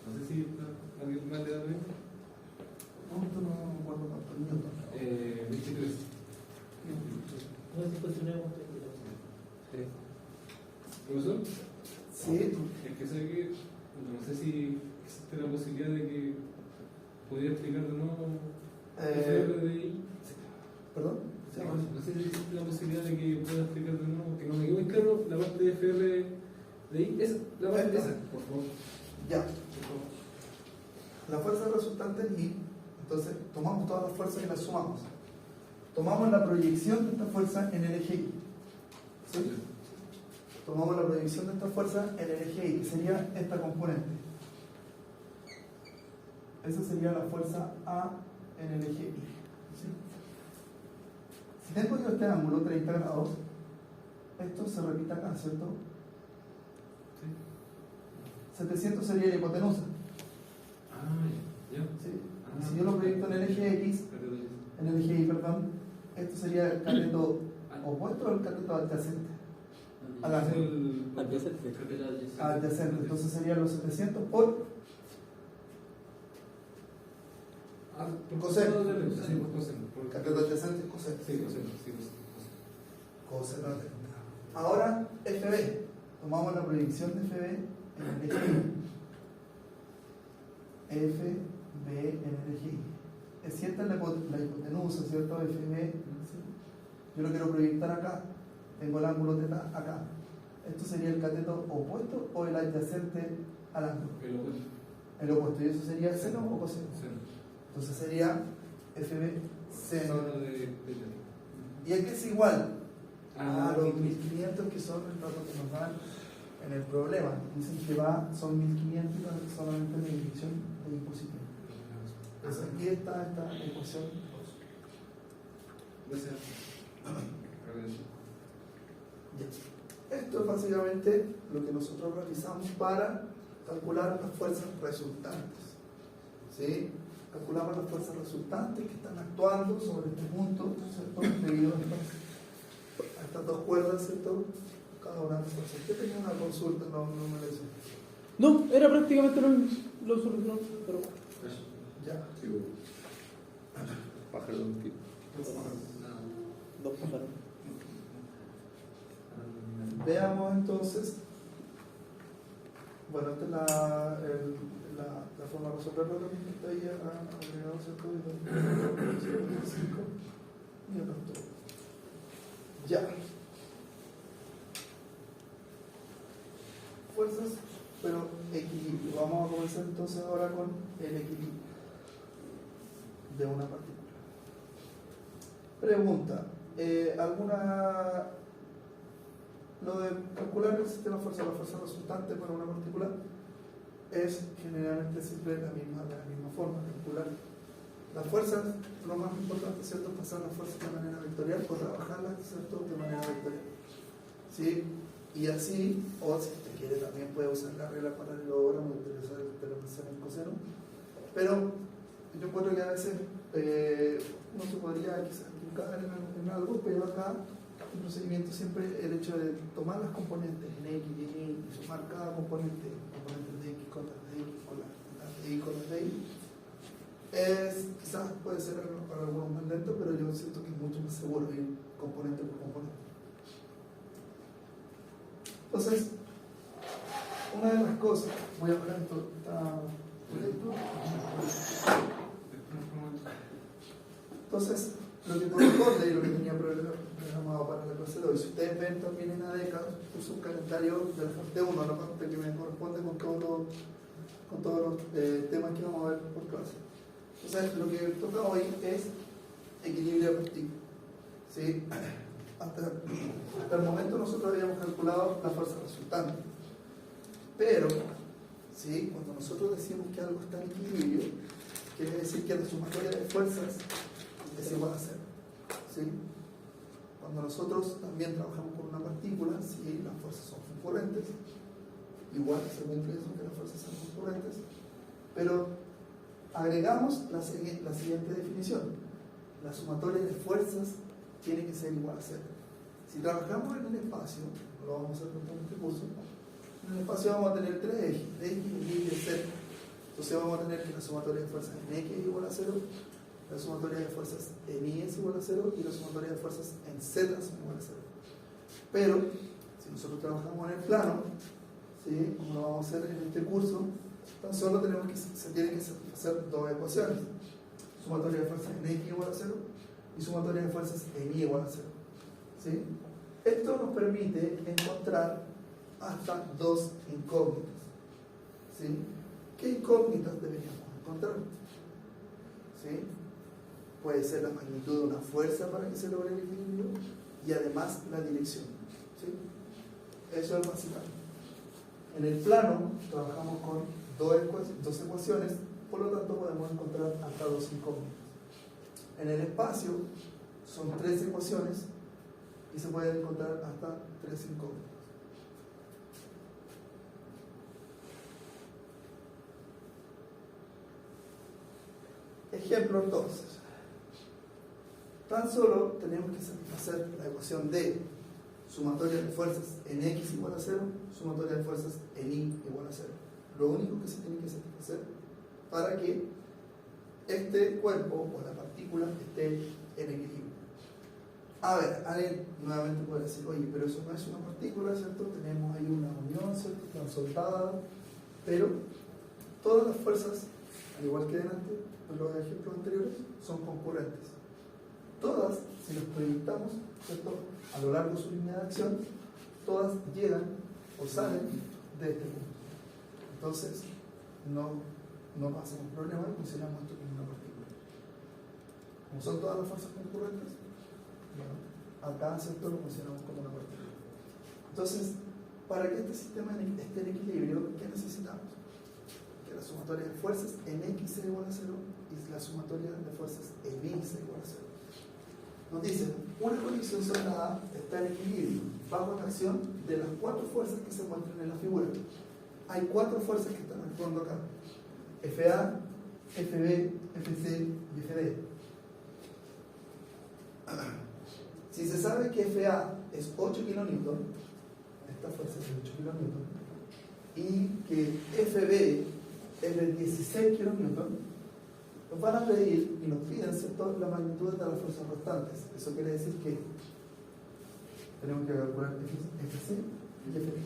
Speaker 4: No sé si alguien más le da bien.
Speaker 2: No, esto no me acuerdo cuánto newton.
Speaker 4: 23.
Speaker 5: No sé si continuemos.
Speaker 4: ¿Profesor?
Speaker 2: Sí,
Speaker 4: Es que sé que no sé si existe la posibilidad de que podría explicar de nuevo FRDI.
Speaker 2: perdón.
Speaker 4: No sé si existe la posibilidad de que pueda explicar de nuevo, que no me quedó muy claro la parte de FRDI. Esa, la parte esa, por favor.
Speaker 2: Ya. La fuerza resultante es I. Entonces, tomamos todas las fuerzas y las sumamos. Tomamos la proyección de esta fuerza en el eje Y. ¿Sí? Tomamos la proyección de esta fuerza en el eje Y, que sería esta componente. Esa sería la fuerza A en el eje Y. ¿Sí? Si tengo yo este ángulo, 30 grados, esto se repite acá, ¿cierto? 700 sería la hipotenusa.
Speaker 4: Ya.
Speaker 2: ¿Sí? Si yo lo proyecto en el eje X, en el eje Y, perdón, esto sería el cateto opuesto o el cateto adyacente. Al ángulo. Adyacente. Entonces serían los 700 por coseno.
Speaker 4: Sí, por coseno.
Speaker 2: el cateto adyacente es coseno.
Speaker 4: Sí, coseno.
Speaker 2: Coseno de 30. Ahora, FB. Tomamos la proyección de FB en el eje Y. FB en el eje Y. Es cierta la hipotenusa, ¿cierto? FB. ¿sí? Yo lo quiero proyectar acá. Tengo el ángulo θ acá. ¿Esto sería el cateto opuesto o el adyacente al ángulo? El opuesto. ¿Y eso sería seno o coseno? Entonces sería FB seno. ¿Y aquí es igual? A los 1500 que son el dato que nos dan en el problema. Dicen que son 1500 solamente la división de imposición. Entonces aquí está esta ecuación 2. Ya. Esto es básicamente lo que nosotros realizamos para calcular las fuerzas resultantes. ¿Sí? Calculamos las fuerzas resultantes que están actuando sobre este punto, ¿cierto? Debido a estas dos cuerdas, ¿cierto? Cada una de estas. Yo tenía una consulta, no me la hice.
Speaker 3: No, era prácticamente lo solucionó, pero.
Speaker 2: Ya.
Speaker 1: Pájaro de un tiro.
Speaker 3: Dos pájaros.
Speaker 2: Veamos entonces. Bueno, esta es la forma de resolverlo también que está ahí agregado, ¿cierto? Y acá está. Ya. fuerzas, pero equilibrio. Vamos a comenzar entonces ahora con el equilibrio de una partícula. Pregunta, lo de calcular el sistema de fuerza, la fuerza resultante para una partícula es generalmente siempre de la misma forma, calcular las fuerzas. Lo más importante, ¿cierto?, es pasar las fuerzas de manera vectorial o trabajarlas, ¿cierto?, de manera vectorial, ¿sí? Y así, o si usted quiere también puede usar la regla paralelogramo y utilizar el telemención en coseno, pero yo encuentro que a veces uno se podría quizás equivocar en algo, pero acá el procedimiento siempre, el hecho de tomar las componentes en X y en Y y sumar cada componente de X con las de X, con las de Y con las de Y, quizás puede ser para algunos más lento, pero yo siento que es mucho más seguro ir componente por componente. Entonces, una de las cosas, voy a poner esto, Entonces, lo que corresponde y lo que tenía programado para la clase de hoy, si ustedes ven también en ADECA, puse un calendario de la parte 1, la parte que me corresponde con todos los temas que vamos a ver por clase. Entonces, lo que toca hoy es equilibrio de partículas, ¿sí? Hasta el momento nosotros habíamos calculado la fuerza resultante, pero ¿sí?, cuando nosotros decimos que algo está en equilibrio, quiere decir que la sumatoria de fuerzas es igual a 0, ¿sí? Cuando nosotros también trabajamos con una partícula, si las fuerzas son concurrentes, igual se cumple eso, que las fuerzas son concurrentes, pero agregamos la siguiente definición: la sumatoria de fuerzas tiene que ser igual a 0. Si trabajamos en el espacio, lo vamos a hacer en este curso, en el espacio vamos a tener tres ejes, X, Y y Z. Entonces vamos a tener que la sumatoria de fuerzas en X es igual a 0, la sumatoria de fuerzas en Y es igual a 0 y la sumatoria de fuerzas en Z son igual a 0. Pero, si nosotros trabajamos en el plano, ¿sí?, como lo vamos a hacer en este curso, tan solo se tienen que satisfacer dos ecuaciones: sumatoria de fuerzas en X igual a 0 y sumatoria de fuerzas en Y igual a 0. ¿Sí? Esto nos permite encontrar hasta dos incógnitas. ¿Sí? ¿Qué incógnitas deberíamos encontrar? ¿Sí? Puede ser la magnitud de una fuerza para que se logre el equilibrio y además la dirección. ¿Sí? Eso es básicamente. En el plano trabajamos con dos ecuaciones, por lo tanto podemos encontrar hasta dos incógnitas. En el espacio son tres ecuaciones y se pueden encontrar hasta tres incógnitas. Ejemplo entonces. Tan solo tenemos que satisfacer la ecuación de sumatoria de fuerzas en X igual a 0, sumatoria de fuerzas en Y igual a 0. Lo único que se tiene que satisfacer para que este cuerpo o la partícula esté en equilibrio. A ver, alguien nuevamente puede decir: oye, pero eso no es una partícula, ¿cierto? Tenemos ahí una unión, ¿cierto?, están soldadas, pero todas las fuerzas, al igual que delante, en los ejemplos anteriores, son concurrentes. Todas, si las proyectamos, ¿cierto?, a lo largo de su línea de acción, todas llegan o salen de este punto. Entonces, no pasa un problema y consideramos esto como una partícula. Como son todas las fuerzas concurrentes, bueno, acá, ¿cierto?, lo consideramos como una partícula. Entonces, para que este sistema esté en equilibrio, ¿qué necesitamos? Que la sumatoria de fuerzas en X sea igual a 0 y la sumatoria de fuerzas en Y sea igual a 0. Nos dicen: una condición soldada está en equilibrio bajo la acción de las cuatro fuerzas que se muestran en la figura. Hay cuatro fuerzas que están actuando acá: FA, FB, FC y FD. Si se sabe que FA es 8 kN, esta fuerza es de 8 kN, y que FB es de 16 kN, nos van a pedir y nos piden, ¿cierto?, la magnitud de las fuerzas restantes. Eso quiere decir que tenemos que calcular FC y FB.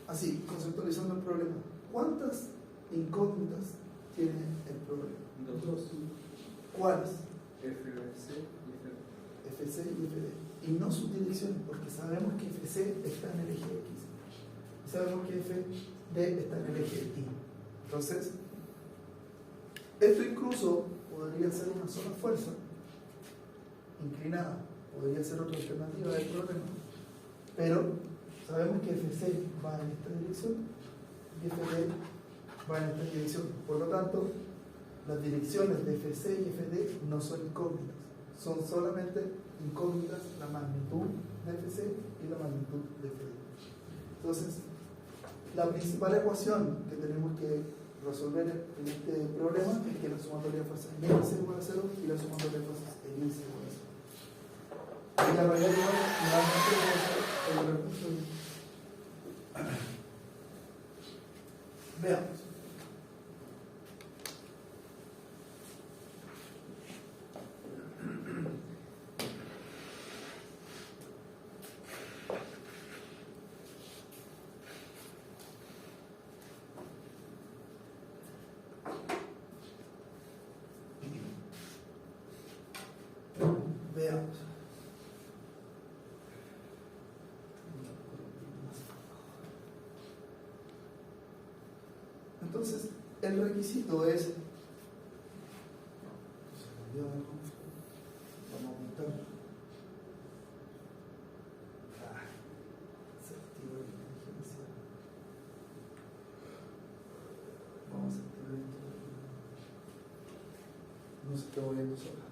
Speaker 2: Así, conceptualizando el problema, ¿cuántas incógnitas tiene el problema?
Speaker 4: Dos.
Speaker 2: ¿Cuáles?
Speaker 6: FC y FD.
Speaker 2: FC y FD. Y no sus direcciones, porque sabemos que FC está en el eje X. sabemos que FD está en el eje Y. Entonces, esto incluso podría ser una sola fuerza inclinada, podría ser otra alternativa del problema, pero sabemos que FC va en esta dirección y FD va en esta dirección. Por lo tanto, las direcciones de FC y FD no son incógnitas, son solamente incógnitas la magnitud de FC y la magnitud de FD. Entonces, la principal ecuación que tenemos que resolver en este problema es que la sumatoria de fuerzas en X es igual a 0 y la sumatoria de fuerzas en Y es igual a 0. Y la realidad nuevamente vamos a hacer el recurso. Veamos. Veamos. Entonces, el requisito es. Vamos a aumentar. Se activa la inteligencia. Vamos a activar esto. No se está moviendo sola.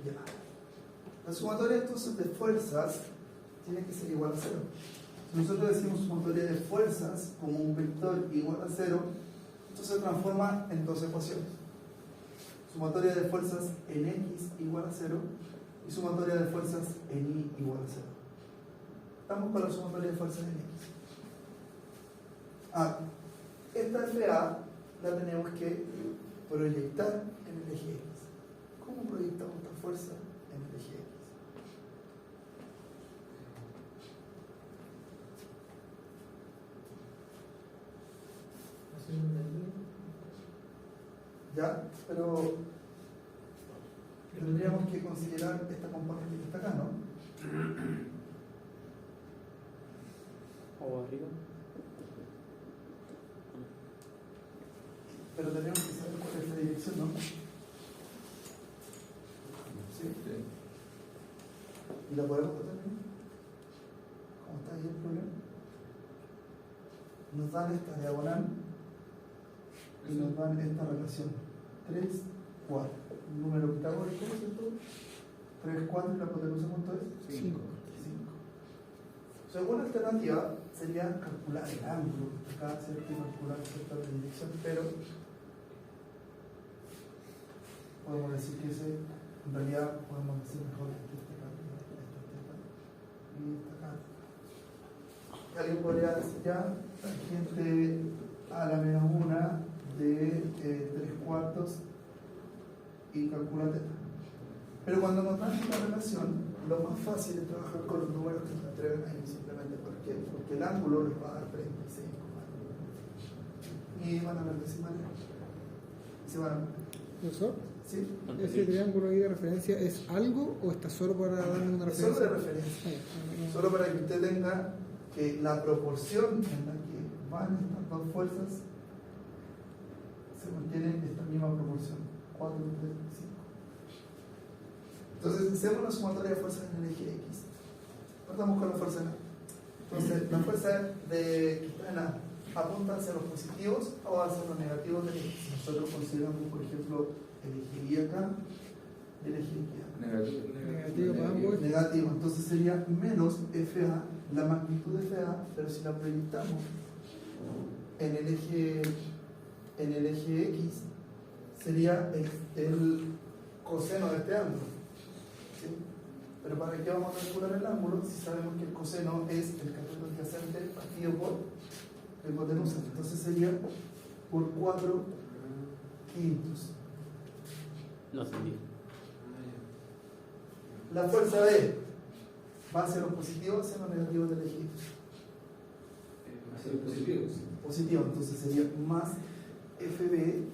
Speaker 2: Ya. La sumatoria entonces de fuerzas tiene que ser igual a 0. Si nosotros decimos sumatoria de fuerzas como un vector igual a 0, esto se transforma en dos ecuaciones. Sumatoria de fuerzas en X igual a 0 y sumatoria de fuerzas en Y igual a 0. Estamos con la sumatoria de fuerzas en X. Esta FA la tenemos que proyectar en el eje X. ¿Cómo proyectamos esta fuerza en el eje X? ¿Ya? Pero tendríamos que considerar esta componente que está acá, ¿no?
Speaker 3: O arriba.
Speaker 2: Pero tenemos que saber cuál es la dirección, ¿no? ¿Sí? ¿Y la podemos tratar bien? ¿Cómo está ahí el problema? Nos dan esta diagonal y nos dan esta relación 3, 4, un número pitagórico, ¿cierto? 3, 4 y la hipotenusa, ¿cuánto es?
Speaker 1: 5.
Speaker 2: Segunda alternativa sería calcular el ángulo que está acá, ¿cierto? Y calcular cierta dirección, pero podemos decir que ese, en realidad podemos decir mejor que este acá, y este acá. Alguien podría decir ya, tangente a la menos 1 de 3 cuartos y calcula teta. Pero cuando nos dan esta relación, lo más fácil es trabajar con los números que nos entregan ahí, simplemente porque el ángulo les va a dar 36. Y van a ver decimales. Se van a ver.
Speaker 1: ¿Profesor?
Speaker 2: ¿Sí?
Speaker 1: ¿Ese triángulo ahí de referencia es algo o está solo para darle una
Speaker 2: Es
Speaker 1: referencia?
Speaker 2: solo de referencia. Solo para que usted tenga que la proporción en la que van estas dos fuerzas se mantiene esta misma proporción. 4, 3, 5. Entonces, hacemos una sumatoria de fuerzas en el eje X. Partamos con la fuerza en A. Entonces, la fuerza que está en A apunta hacia los positivos o hacia los negativos del eje. Si nosotros consideramos, por ejemplo, el eje Y acá, el eje Y acá.
Speaker 1: Negativo para ambos.
Speaker 2: Negativo, entonces sería menos FA, la magnitud de FA, pero si la proyectamos en el eje X, sería el coseno de este ángulo. ¿Sí? Pero ¿para qué vamos a calcular el ángulo si sabemos que el coseno es el cateto adyacente partido por la hipotenusa? Entonces sería por 4 quintos.
Speaker 3: No entendí.
Speaker 2: La fuerza B va hacia los positivos, hacia los negativos del eje X.
Speaker 4: Hacia los positivos.
Speaker 2: Positivo, entonces sería más FB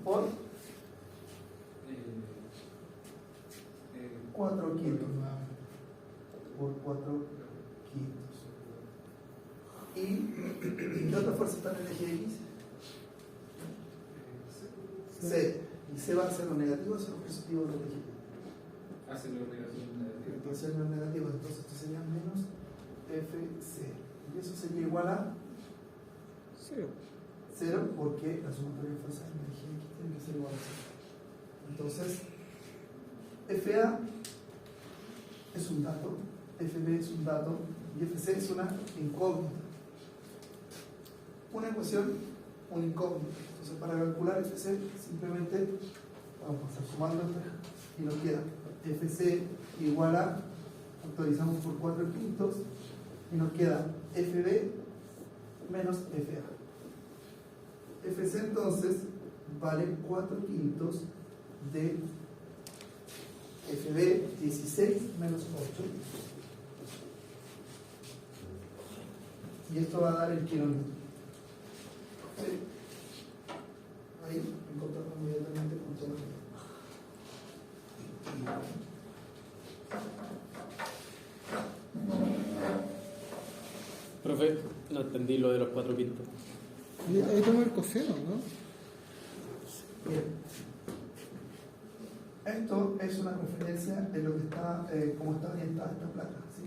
Speaker 2: por 4 quintos nuevamente. Por 4 quintos. ¿Y qué otra fuerza está en el eje X? C. Y C va a ser los negativos o los positivos del eje Y.
Speaker 4: Hace la negación negativa.
Speaker 2: Entonces los negativos, entonces esto sería menos FC. Y eso sería igual a 0 porque la sumatoria de fuerzas en el eje X tiene que ser igual a 0. Entonces, FA es un dato, FB es un dato y FC es una incógnita. Una ecuación, una incógnita. Entonces, para calcular FC, simplemente vamos a estar sumando y nos queda FC igual a, actualizamos por 4 quintos y nos queda FB menos FA. FC entonces vale 4 quintos de FB 16 menos 8 y esto va a dar el kilómetro. ¿Sí? Ahí encontramos inmediatamente con todo esto.
Speaker 3: Profe, no entendí lo de los 4 quintos.
Speaker 1: Ahí tomo el coseno, ¿no?
Speaker 2: Bien. Esto es una referencia de lo que está, cómo está orientada esta placa. ¿Sí?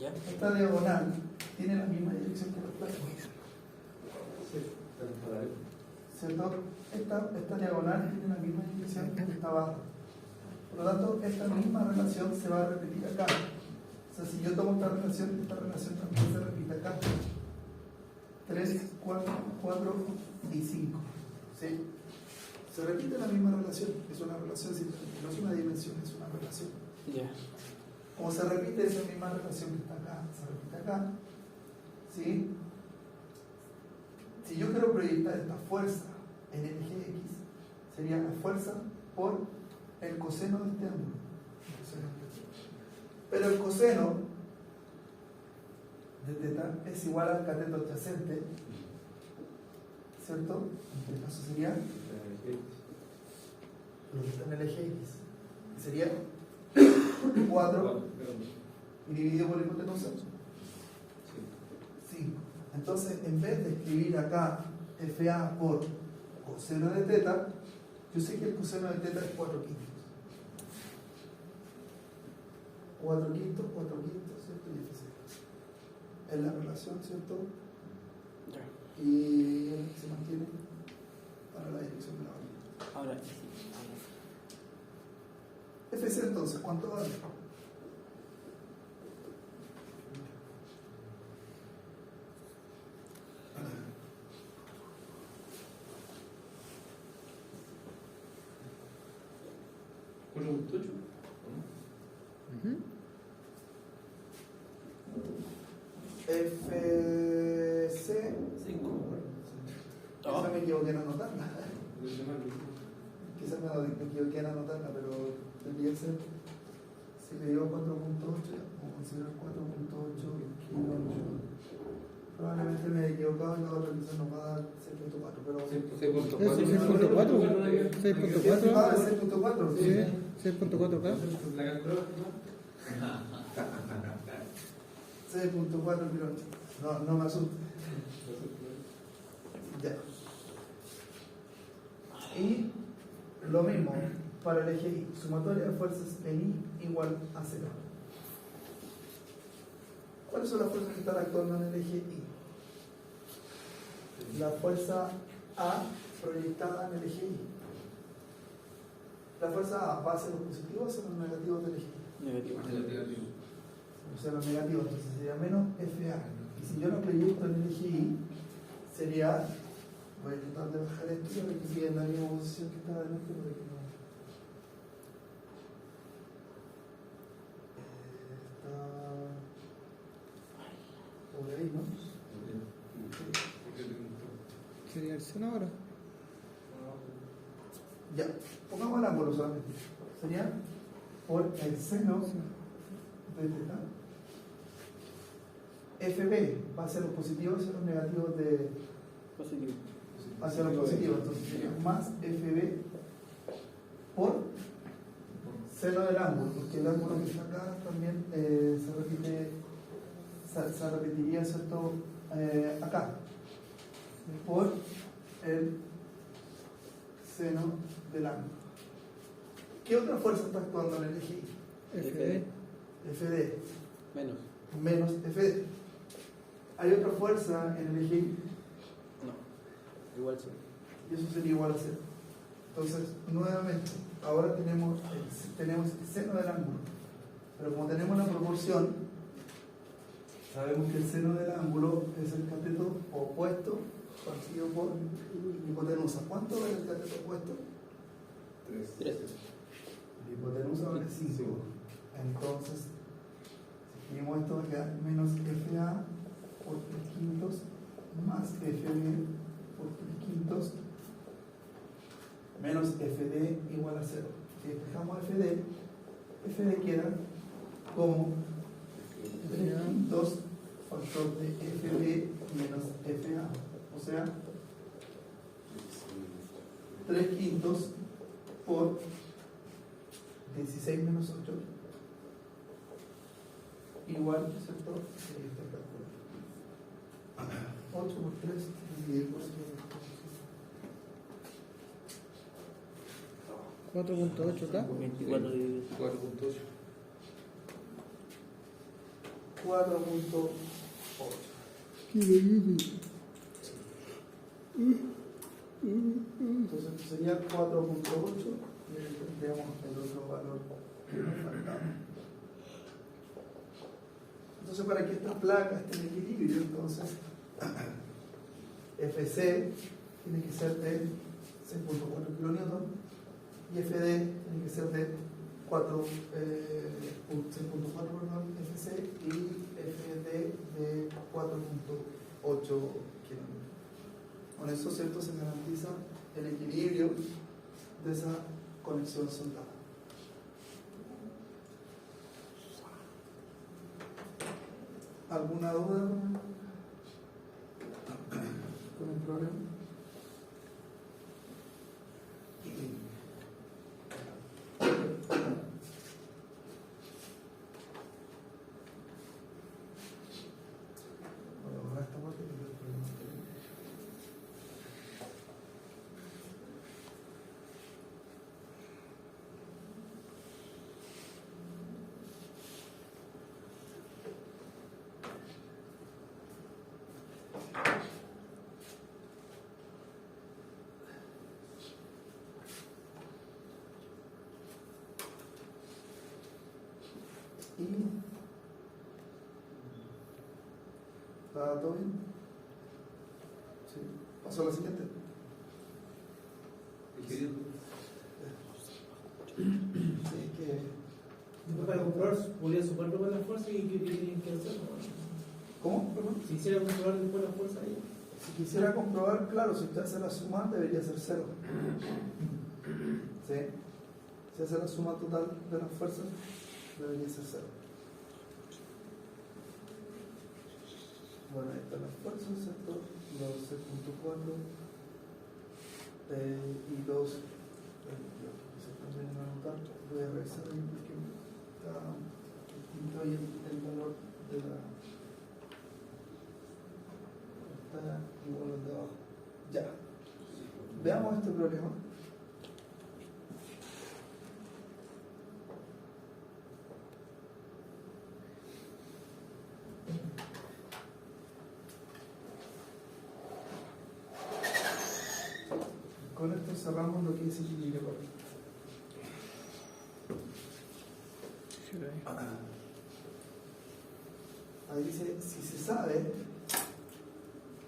Speaker 3: ¿Ya?
Speaker 2: Esta diagonal tiene la misma dirección que la placa. ¿Cierto? Esta diagonal tiene la misma dirección que esta barra. Por lo tanto, esta misma relación se va a repetir acá. O sea, si yo tomo esta relación también se repite acá. 3, 4 y 5. ¿Sí? Se repite la misma relación. Es una relación simplemente, no es una dimensión, es una relación.
Speaker 3: Ya.
Speaker 2: Como se repite esa misma relación que está acá, se repite acá. ¿Sí? Si yo quiero proyectar esta fuerza en el eje X, sería la fuerza por el coseno de este ángulo. Pero el coseno de teta es igual al cateto adyacente, ¿cierto? En este caso sería lo que está en el eje X, que sería 4 y dividido por la hipotenusa 5. Entonces, en vez de escribir acá FA por coseno de teta, yo sé que el coseno de teta es 4 quintos. 4 quintos, 4 quintos, ¿cierto? Y FC. Es la relación, ¿cierto?
Speaker 3: Ya.
Speaker 2: Y es la que se mantiene para la dirección de la órbita.
Speaker 3: Ahora sí.
Speaker 2: FC entonces, ¿cuánto vale? FC 5. Esa me equivoqué en anotarla. Quizás me equivoqué en anotarla, pero tendría que ser. Si le digo 4.8, vamos a considerar 4.8 kilómetros. Probablemente me he equivocado y la otra quizás nos va a dar 6.4, pero.
Speaker 1: 6.4. 6.4.
Speaker 2: Ah, 6.4, sí.
Speaker 1: 6.4 acá.
Speaker 4: La calculadora,
Speaker 2: 6.4 kilómetros. No me asusto. Ya. Y lo mismo para el eje Y. Sumatoria de fuerzas en Y igual a 0. ¿Cuáles son las fuerzas que están actuando en el eje Y? La fuerza A proyectada en el eje Y. La fuerza A va a ser los positivos o los negativos del eje Y.
Speaker 3: Negativo.
Speaker 2: O sea, los negativos, entonces sería menos FA. Y si yo lo proyecto en el eje Y, sería. Voy a tratar de bajar esto para que siga en la misma posición que estaba delante para que no. Está. Por ahí, ¿no?
Speaker 1: Sería el seno ahora.
Speaker 2: Ya, pongamos el ángulo solamente. Sería por el seno de teta. FB va a ser los positivos y los negativos de.
Speaker 3: Positivo.
Speaker 2: Hacia los positivos, entonces sería más FB por seno del ángulo, porque el ángulo que está acá también se repetiría, ¿cierto? acá, por el seno del ángulo. ¿Qué otra fuerza está actuando en el eje Y?
Speaker 1: FD.
Speaker 2: FD
Speaker 3: Menos.
Speaker 2: menos FD. ¿Hay otra fuerza en el eje Y?
Speaker 3: No. Igual sí.
Speaker 2: Y eso sería igual a 0. Entonces, nuevamente, ahora tenemos el seno del ángulo. Pero como tenemos la proporción, sabemos que el seno del ángulo es el cateto opuesto partido por la hipotenusa. ¿Cuánto es el cateto opuesto?
Speaker 3: 3.
Speaker 2: La hipotenusa vale 5. Entonces, si escribimos esto, va a quedar menos FA por 3 quintos más FB por 3 quintos menos FD igual a 0. Si despejamos FD queda como 3 quintos factor de FB menos FA. O sea, 3 quintos por 16 menos 8 igual, ¿cierto? Ahí está el cálculo. 8 por 3 dividido por
Speaker 1: 4.8 acá.
Speaker 3: 24 dividido.
Speaker 6: 4.8.
Speaker 2: 4.8. Entonces esto sería 4.8 y ahí tendríamos el otro valor que nos faltaba. Entonces, para que esta placa esté en equilibrio, entonces FC tiene que ser de 6.4 kN y FD tiene que ser de 6.4 FC y FD de 4.8 kN. Con eso, ¿cierto?, se garantiza el equilibrio de esa conexión soldada. ¿Alguna duda con el problema? Voy a borrar esta parte porque el problema está ahí. ¿Está todo bien? Sí. ¿Paso a la siguiente? Sí, que...
Speaker 5: Después para comprobar, podría sumarlo con la fuerza y que tienen que hacerlo.
Speaker 2: ¿Cómo? Perdón.
Speaker 5: Si hiciera comprobar después la fuerza ahí.
Speaker 2: Si quisiera comprobar, claro, si usted hace la suma, debería ser 0. ¿Sí? Si hace la suma total de las fuerzas, debería ser 0. Bueno, ahí están las fuerzas, ¿cierto? Los 6.4 y 2. Quizás también no anotar, voy a revisar ahí porque está distinto ahí el valor de la. Está igual al de abajo. Ya. Veamos este problema. Con esto cerramos lo que es equilibrio correcto. Ahí dice, si se sabe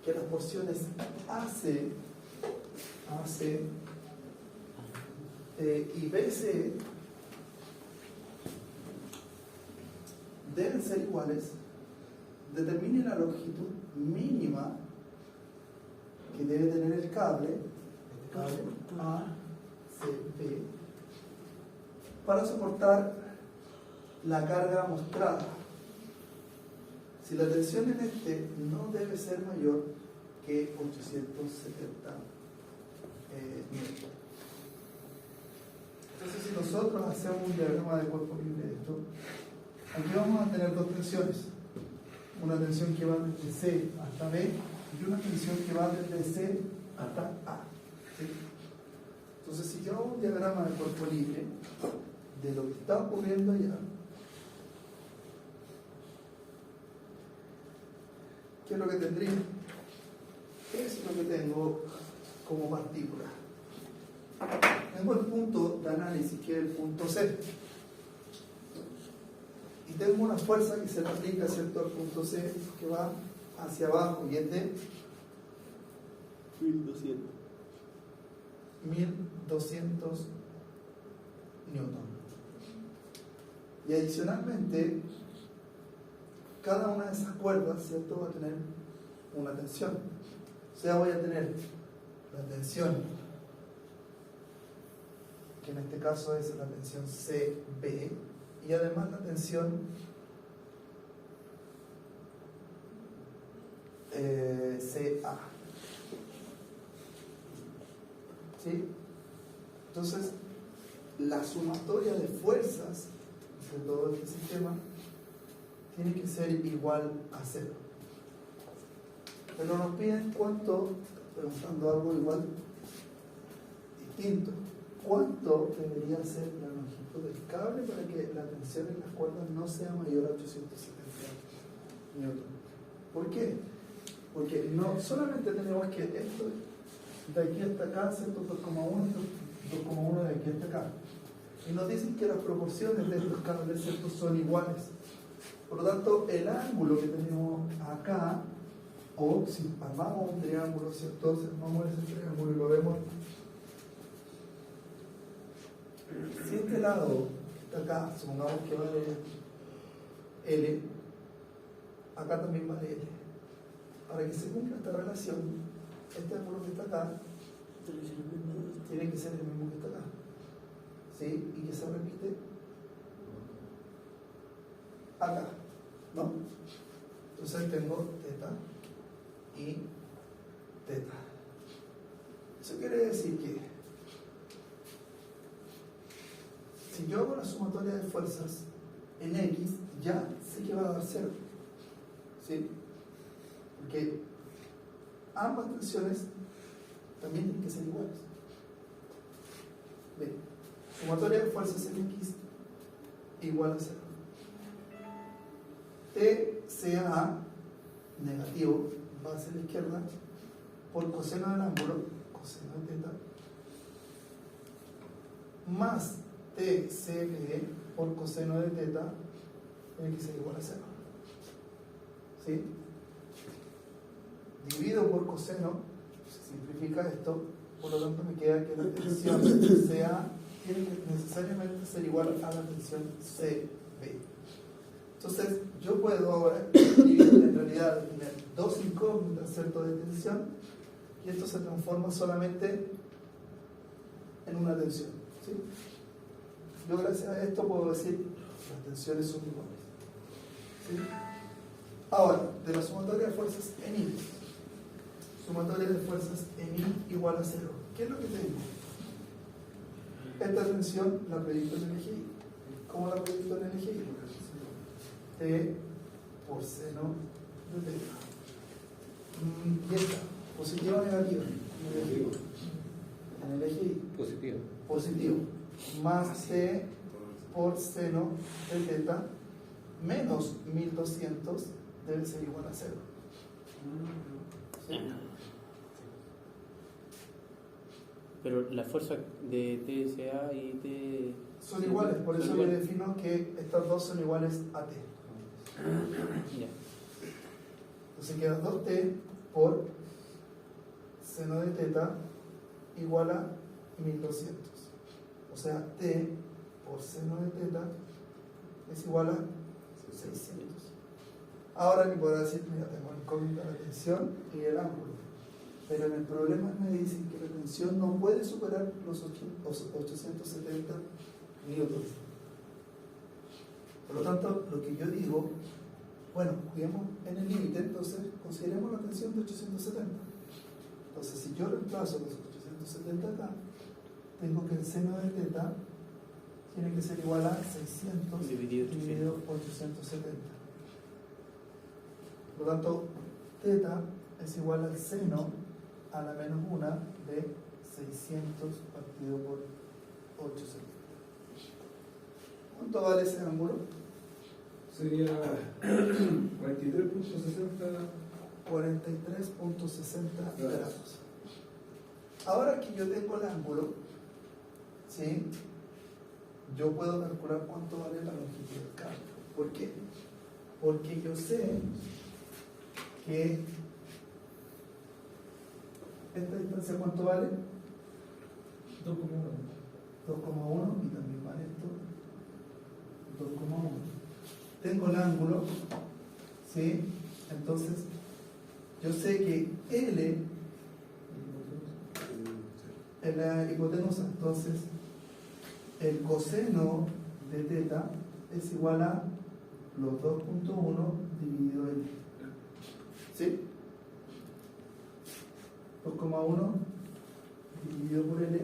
Speaker 2: que las porciones AC y BC deben ser iguales, determine la longitud mínima que debe tener el cable, este cable ACB, para soportar la carga mostrada. Si la tensión en este no debe ser mayor que 870 newton. Entonces, si nosotros hacemos un diagrama de cuerpo libre de esto, aquí vamos a tener dos tensiones. una tensión que va desde C hasta B y una tensión que va desde C hasta A. ¿Sí? Entonces, si yo hago un diagrama de cuerpo libre de lo que está ocurriendo allá, ¿qué es lo que tendría? Es lo que tengo como partícula. Tengo el punto de análisis, que es el punto C. Y tengo una fuerza que se le aplica, ¿cierto?, al punto C, que va hacia abajo y es de
Speaker 3: 1200.
Speaker 2: 1200 newton. Y adicionalmente, cada una de esas cuerdas, ¿cierto?, va a tener una tensión. O sea, voy a tener la tensión, que en este caso es la tensión CB, y además la tensión CA. ¿Sí? Entonces, la sumatoria de fuerzas de todo este sistema tiene que ser igual a 0. Pero nos piden cuánto, preguntando algo igual distinto, cuánto debería ser la longitud del cable para que la tensión en las cuerdas no sea mayor a 870 newton. ¿Por qué? Porque no solamente tenemos que esto de aquí hasta acá, ¿cierto? 2,1, 2,1 de aquí hasta acá. Y nos dicen que las proporciones de estos cables, ¿cierto?, son iguales. Por lo tanto, el ángulo que tenemos acá, o si armamos un triángulo, ¿cierto? Si armamos ese triángulo y lo vemos, si este lado está acá, supongamos que vale L, acá también vale L. Para que se cumpla esta relación, este ángulo que está acá tiene que ser el mismo que está acá. ¿Sí? Y que se repite acá, ¿no? Entonces tengo teta y teta. Eso quiere decir que si yo hago la sumatoria de fuerzas en X, ya sé que va a dar 0. ¿Sí? Porque ambas tensiones también tienen que ser iguales. Bien, sumatoria de fuerzas en X igual a 0. TCA negativo va hacia la izquierda por coseno del ángulo, coseno de teta, más TCB por coseno de teta tiene que ser igual a 0. ¿Sí? Divido por coseno, se simplifica esto, por lo tanto me queda que la tensión CA tiene que necesariamente ser igual a la tensión CB. Entonces, yo puedo ahora en realidad tener dos incógnitas, ¿cierto?, de tensión, y esto se transforma solamente en una tensión. ¿Sí? Yo gracias a esto puedo decir que las tensiones son iguales. ¿Sí? Ahora, de la sumatoria de fuerzas en I. Sumatoria de fuerzas en I igual a 0. ¿Qué es lo que tengo? Esta tensión la proyecto en el eje Y. ¿Cómo la proyecto en el eje Y? T por seno de teta. Y esta, positiva o negativa. En el eje Y.
Speaker 1: Positivo.
Speaker 2: Positivo. Más T por seno de teta menos 1200 debe ser igual a 0. ¿Sí?
Speaker 3: Pero la fuerza de TSA y T...
Speaker 2: Son iguales, por eso yo defino que estas dos son iguales a T.
Speaker 3: Ya.
Speaker 2: Entonces queda 2T por seno de teta igual a 1200. O sea, T por seno de teta es igual a 600. Ahora me podrá decir, mira, tengo incógnita la tensión y el ángulo. Pero en el problema me dicen que la tensión no puede superar los 870 newtons. Por lo tanto, lo que yo digo, bueno, juguemos en el límite, entonces consideremos la tensión de 870. Entonces, si yo reemplazo los 870 acá, tengo que el seno de teta tiene que ser igual a 600 dividido 870. Por lo tanto, teta es igual al seno a la menos 1 de 600 partido por 8 centímetros. ¿Cuánto vale ese ángulo?
Speaker 4: Sería 43.60.
Speaker 2: 43.60 grados. Ahora que yo tengo el ángulo, ¿sí? Yo puedo calcular cuánto vale la longitud del cable. ¿Por qué? Porque yo sé que esta distancia, ¿cuánto vale? 2,1 y también vale esto 2,1. Tengo el ángulo, ¿sí? Entonces yo sé que L es la hipotenusa, entonces el coseno de teta es igual a los 2.1 dividido L. ¿Sí? 2,1 dividido por L.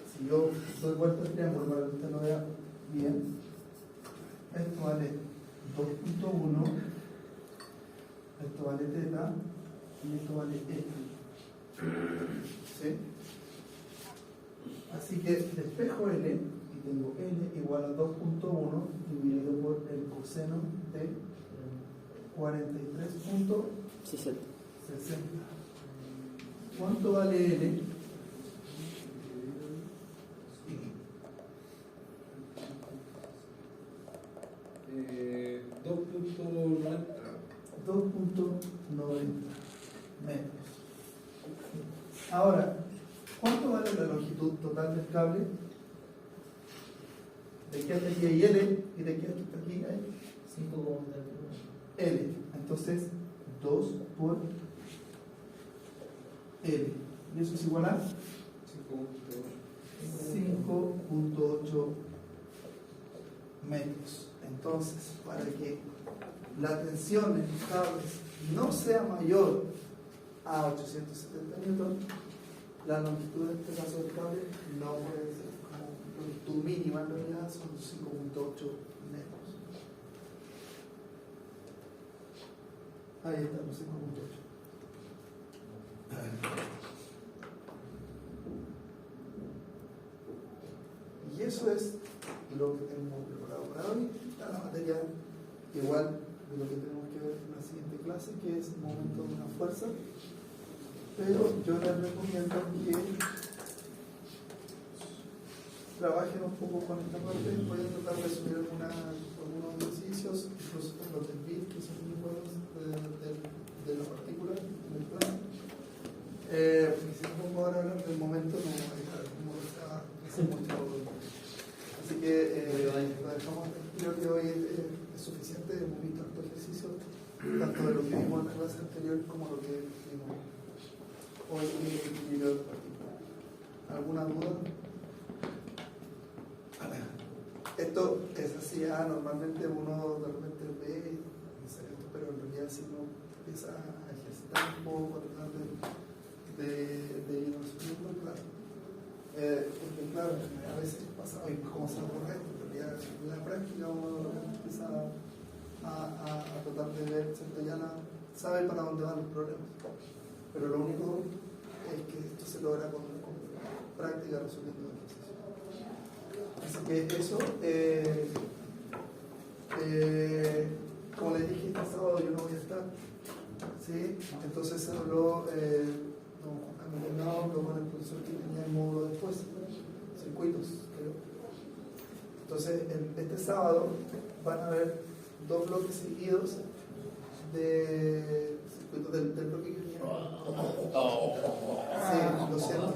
Speaker 2: Si yo doy vuelta al triángulo para que usted lo vea bien, esto vale 2.1, esto vale teta y esto vale L. ¿Sí? Así que despejo L y tengo L igual a 2.1 dividido por el coseno de 43.60. ¿Cuánto vale L?
Speaker 4: Eh, 2.90.
Speaker 2: 2.90 metros. Ahora, ¿cuánto vale la longitud total del cable? De aquí hasta aquí hay L y de aquí hasta aquí hay
Speaker 5: 5,31.
Speaker 2: L. Entonces, 2 por L. Y eso es igual a 5.8 metros. Entonces, para que la tensión en los cables no sea mayor a 870 newton, la longitud en este caso del cable no puede ser como longitud mínima, en realidad son 5.8 metros. Ahí está, los 5.8. Y eso es lo que tenemos preparado para hoy. Está la materia igual de lo que tenemos que ver en la siguiente clase, que es el momento de una fuerza. Pero yo les recomiendo que trabajen un poco con esta parte. Voy a tratar de subir algunos ejercicios, incluso los del BIT, que son muy buenos de la partícula del plan. Si no pongo ahora a hablar del momento, no voy a dejar como hace mucho. Así que lo dejamos. Creo que hoy es suficiente. Hemos visto estos ejercicios, tanto de lo que vimos en la clase anterior como lo que vimos hoy en el equilibrio de partículas. ¿Alguna duda? Esto es así, normalmente uno de repente ve, pero en realidad si uno empieza a ejercitar un poco, a tratar de ir subiendo, claro. Porque claro, a veces pasa, oye, ¿cómo se lo correcto? En realidad, en la práctica uno empieza a tratar de ver, ¿cierto? Ya sabe para dónde van los problemas. Pero lo único es que esto se logra con práctica resolviendo ejercicios. Así que eso, como les dije, este sábado yo no voy a estar, ¿sí? Entonces se habló con el profesor que tenía el módulo después, circuitos, creo. Entonces, este sábado van a haber 2 bloques seguidos de circuitos del bloque que viene. Sí, lo siento.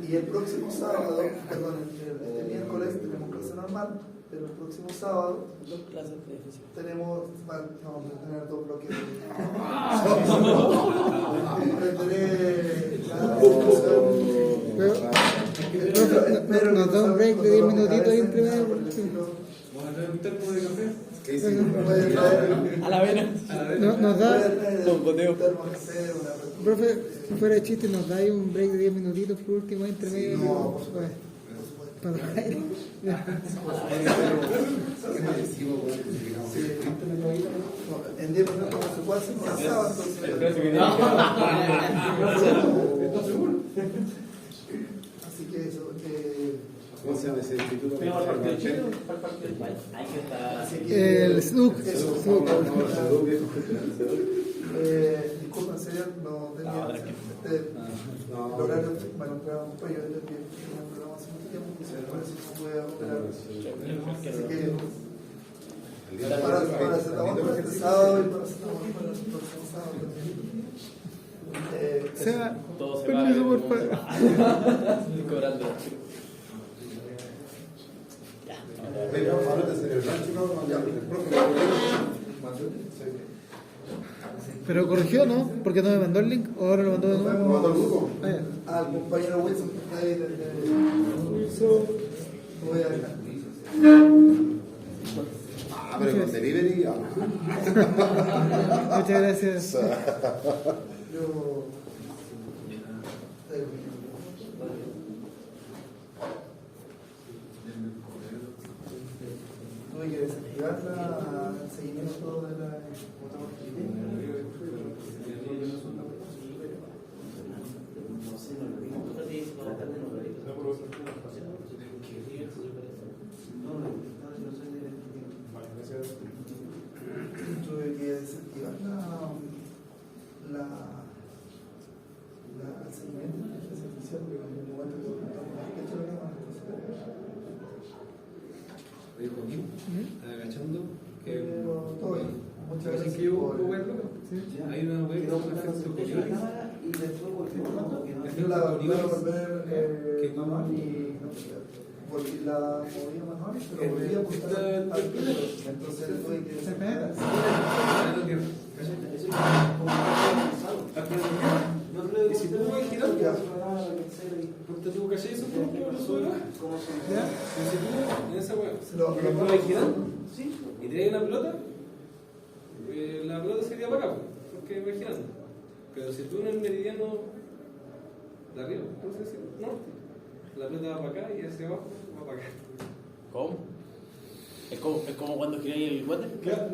Speaker 2: Y el próximo sábado, perdón, este miércoles tenemos clase normal, pero el próximo sábado
Speaker 3: 2 clases de física.
Speaker 2: tenemos, vamos a tener 2 bloques de
Speaker 1: Pero nos da un break de 10 minutitos ahí entre medio.
Speaker 4: ¿Vamos a traer un termo de café?
Speaker 6: ¿Qué sí?
Speaker 3: A la vena.
Speaker 1: Nos da,
Speaker 3: Con goteo.
Speaker 1: profe, fuera de chiste, nos da ahí un break de 10 minutitos por último ahí entre medio.
Speaker 2: No, por
Speaker 1: Pues,
Speaker 2: supuesto.
Speaker 1: Para el aire.
Speaker 2: En 10 minutos no se puede hacer más sábado, entonces.
Speaker 4: ¿Estás seguro?
Speaker 2: Así que eso.
Speaker 6: ¿Cómo se llama ese instituto?
Speaker 5: ¿Pero para el partido de Chile o para el partido de España? Ahí que está.
Speaker 2: Así que.
Speaker 1: El SNUC.
Speaker 2: Eso. Disculpen, en serio, no tenía. El horario, bueno, entraba un pollo de tenía un programa hace mucho tiempo y se parece que no puede operar. Así que. Para este sábado y para el próximo sábado también.
Speaker 1: Seba,
Speaker 5: Todo se
Speaker 1: permiso
Speaker 5: va.
Speaker 1: por favor.
Speaker 5: Cobrando.
Speaker 6: Venga, ahora te salió el rancho, ¿no? Ya, el profe
Speaker 1: Pero corrigió, ¿no? Porque no me mandó el link. ¿O ahora lo mandó de nuevo?
Speaker 6: ¿Cómo mandó el grupo?
Speaker 1: Ah, ya.
Speaker 2: Al compañero Wilson que está ahí desde. Voy a dejar.
Speaker 6: Pero con delivery.
Speaker 1: Muchas gracias.
Speaker 2: Yo. Tuve que desactivar el seguimiento de la. Tuve que desactivar el seguimiento de la inteligencia artificial porque en el momento que he hecho la cámara,
Speaker 4: Oye, Joaquín, agachando, que
Speaker 2: pero todo bien. Muchas
Speaker 4: ¿sabes
Speaker 2: gracias.
Speaker 4: que yo
Speaker 2: por-
Speaker 4: puedo verlo? Hay una web que se llama Efecto Coriolis.
Speaker 2: Y después
Speaker 4: Efecto
Speaker 2: yo la volví a
Speaker 4: Coriolis.
Speaker 2: volver
Speaker 4: Que
Speaker 2: manual y no volví la movía manual, pero volví a apuntar al título. Entonces tuve que desactivar.
Speaker 4: Y si tú vas girando, ponte tu caché eso, lo sube.
Speaker 1: ¿Ya?
Speaker 4: Y si tú en esa web
Speaker 2: Lo
Speaker 4: vas girando y traes una pelota, la pelota sería para acá, porque va girando. Pero si tú en el meridiano de arriba, entonces norte, la pelota va para acá y hacia abajo va para acá.
Speaker 3: ¿Cómo? Es como cuando giráis el water.
Speaker 4: Claro,